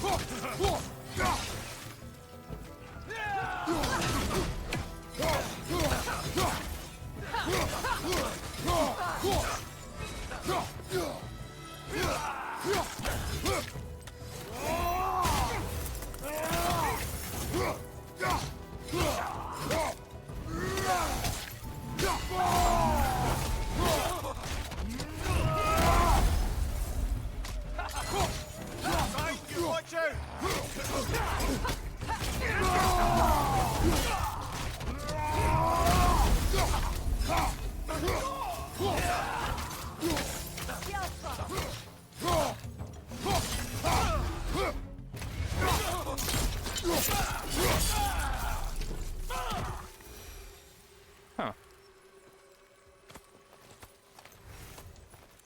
Huh.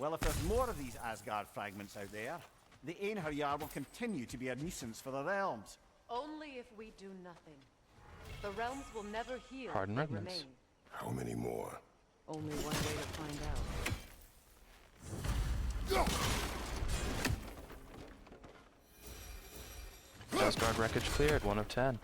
Well, if there's more of these Asgard fragments out there, the Einherjar will continue to be a nuisance for the realms. Only if we do nothing. The realms will never heal Hardened if they remnants. remain. How many more? Only one way to find out. Asgard wreckage cleared, 1 of 10.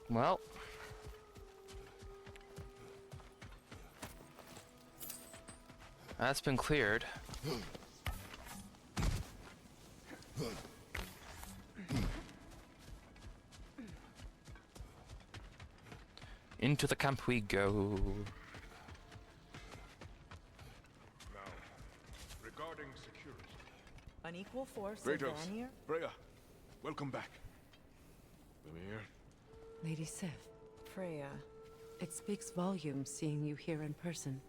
Well. That's been cleared. Into the camp we go. Now, regarding security. Unequal force of Kratos, Vanir? Freya, welcome back. Mimir. Lady Sif, Freya. it speaks volumes seeing you here in person.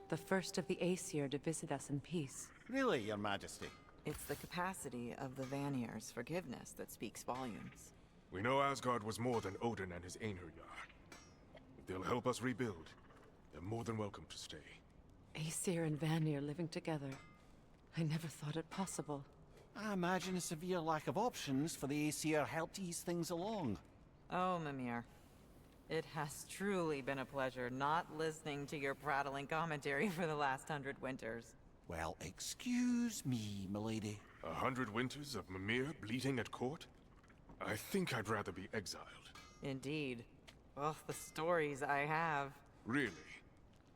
The first of the Aesir to visit us in peace. Really, Your Majesty? It's the capacity of the Vanir's forgiveness that speaks volumes. We know Asgard was more than Odin and his Einherjar. If they'll help us rebuild, they're more than welcome to stay. Aesir and Vanir living together. I never thought it possible. I imagine a severe lack of options for the Aesir helped ease things along. Oh, Mimir. It has truly been a pleasure not listening to your prattling commentary for the last 100 winters. Well, excuse me, milady. 100 winters of Mimir bleating at court? I think I'd rather be exiled. Indeed. Oh, the stories I have. Really?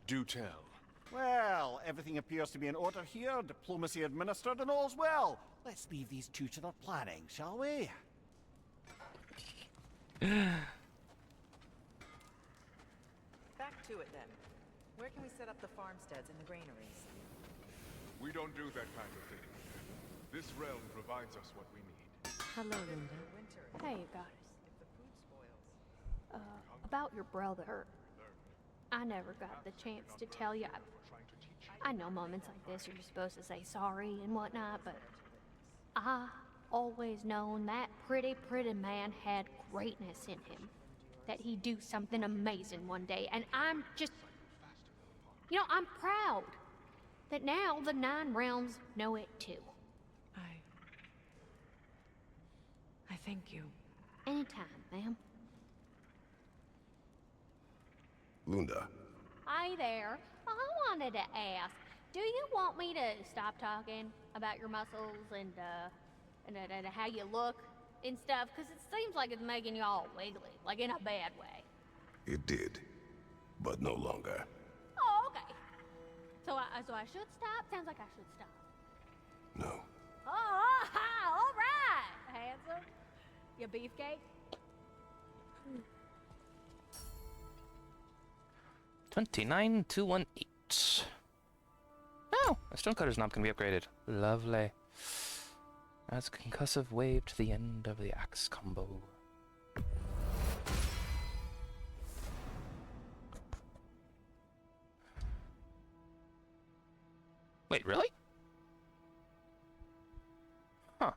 Do tell. Well, everything appears to be in order here, diplomacy administered, and all's well. Let's leave these two to their planning, shall we? Back to it then. Where can we set up the farmsteads and the granaries? We don't do that kind of thing. This realm provides us what we need. Hello, Linda. Hey, goddess. About your brother. I never got the chance to tell you. I know moments like this you're supposed to say sorry and whatnot, but I always known that pretty man had greatness in him. That he'd do something amazing one day, and I'm just... You know, I'm proud that now the 9 realms know it too. I thank you. Anytime, ma'am. Lunda. Hi there. I wanted to ask, do you want me to stop talking about your muscles and how you look and stuff? Because it seems like it's making you all wiggly, like in a bad way. It did, but no longer. Oh, okay. So I should stop? Sounds like I should stop. No. Oh, all right, handsome. You beefcake? 29218. Oh, a stonecutter's not going to be upgraded. Lovely. Adds a concussive wave to the end of the axe combo. Wait, really? Huh.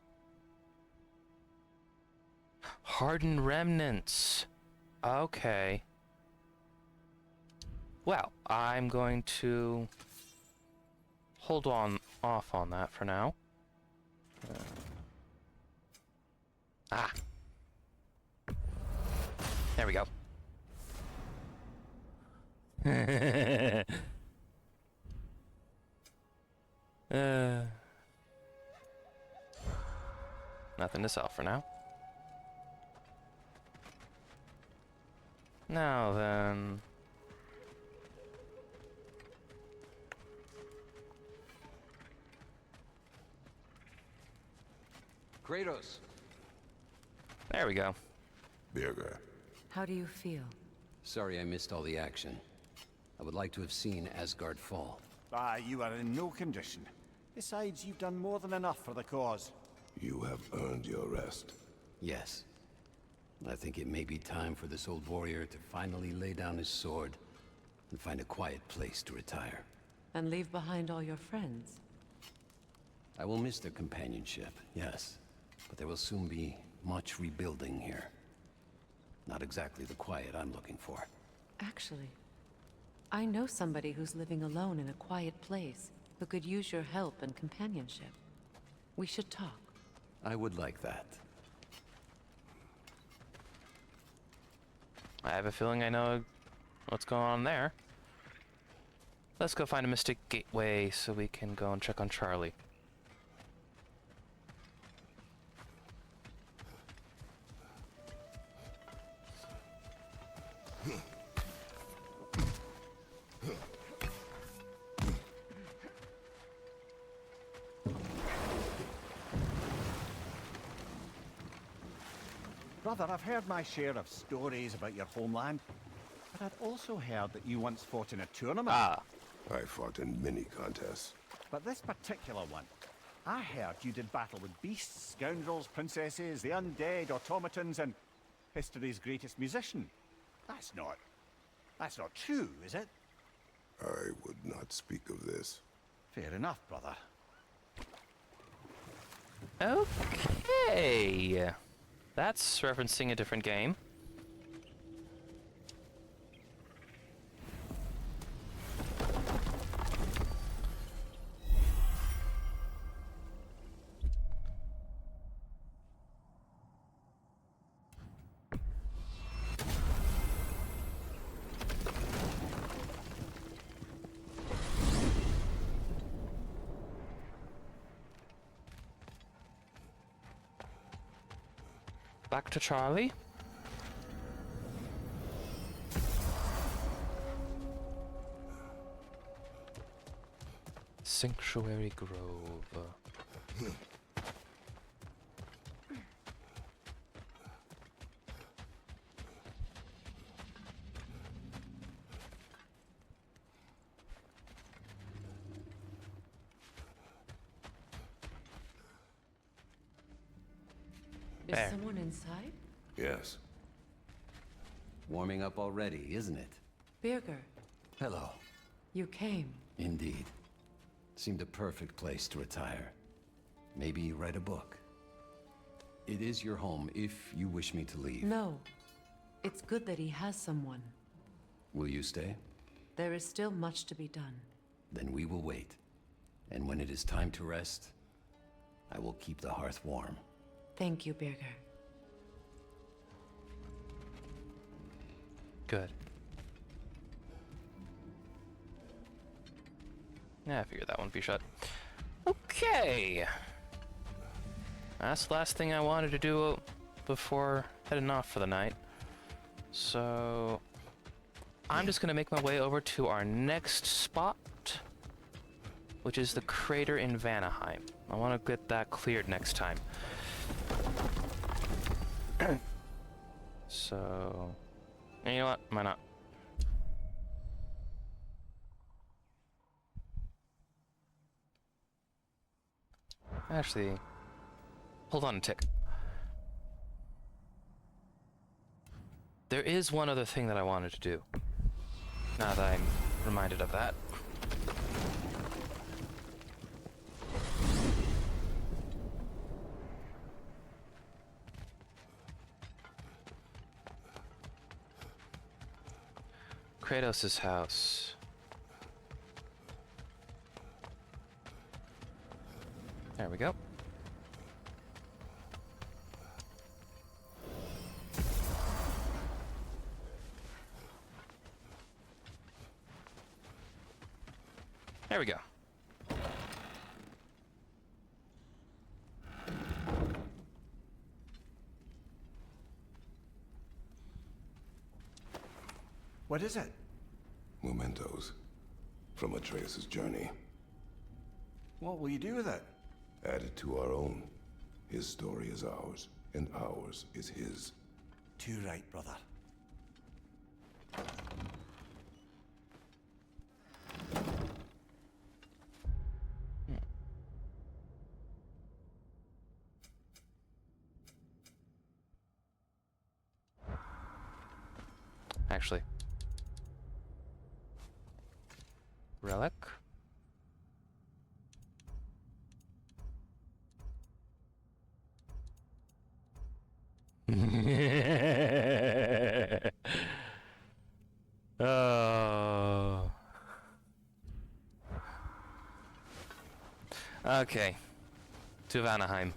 Hardened remnants. Okay. Well, I'm going to hold off on that for now. There we go. Nothing to sell for now. Now then... Kratos. There we go. Birger. How do you feel? Sorry I missed all the action. I would like to have seen Asgard fall. Ah, you are in no condition. Besides, you've done more than enough for the cause. You have earned your rest. Yes. I think it may be time for this old warrior to finally lay down his sword and find a quiet place to retire. And leave behind all your friends. I will miss their companionship, yes. But there will soon be much rebuilding here. Not exactly the quiet I'm looking for. Actually, I know somebody who's living alone in a quiet place who could use your help and companionship. We should talk. I would like that. I have a feeling I know what's going on there. Let's go find a Mystic Gateway so we can go and check on Charlie. Brother, I've heard my share of stories about your homeland, but I'd also heard that you once fought in a tournament. I fought in many contests. But this particular one, I heard you did battle with beasts, scoundrels, princesses, the undead, automatons, and history's greatest musician. That's not true, is it? I would not speak of this. Fair enough, brother. Okay. That's referencing a different game. Back to Charlie. Sanctuary Grove. Is someone inside? Yes. Warming up already, isn't it? Birger, Hello. you came. Indeed. Seemed a perfect place to retire. Maybe write a book. It is your home if you wish me to leave. No. It's good that he has someone. Will you stay? There is still much to be done. Then we will wait. And when it is time to rest, I will keep the hearth warm. Thank you, Birger. Good. Yeah, I figured that wouldn't be shut. Okay. That's the last thing I wanted to do before heading off for the night. So I'm just gonna make my way over to our next spot, which is the crater in Vanaheim. I want to get that cleared next time. So, you know what? Why not? Actually, hold on a tick. There is one other thing that I wanted to do. Now that I'm reminded of that. Kratos' house. There we go. There we go. What is it? Mementos from Atreus' journey. What will you do with it? Add it to our own. His story is ours, and ours is his. Too right, brother. Actually. Relic? Okay. To Vanaheim.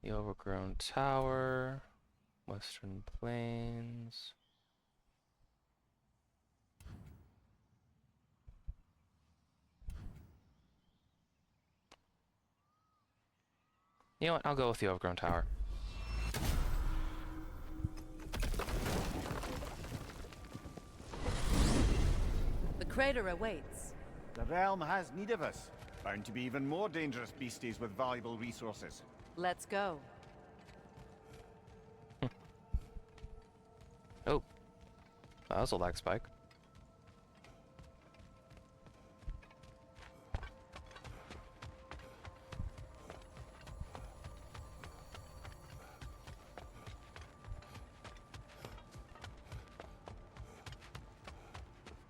The overgrown tower. Western Plains. You know what? I'll go with the overgrown tower. The crater awaits. The realm has need of us. Bound to be even more dangerous beasties with valuable resources. Let's go. Oh. That was a lag spike.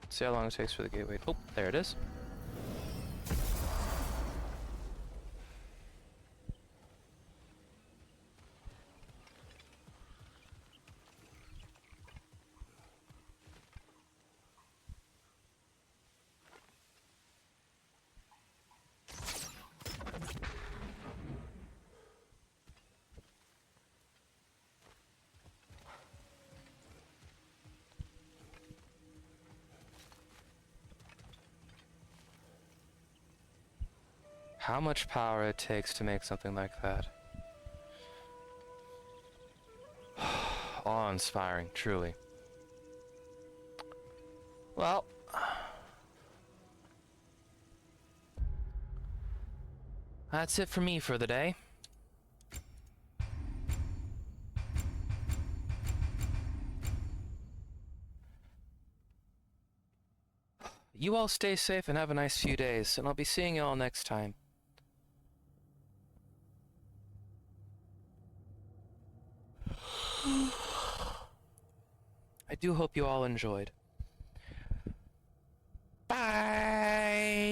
See how long it takes for the gateway. Oh, there it is. How much power it takes to make something like that. Awe-inspiring, truly. Well, that's it for me for the day. You all stay safe and have a nice few days, and I'll be seeing you all next time. I do hope you all enjoyed. Bye!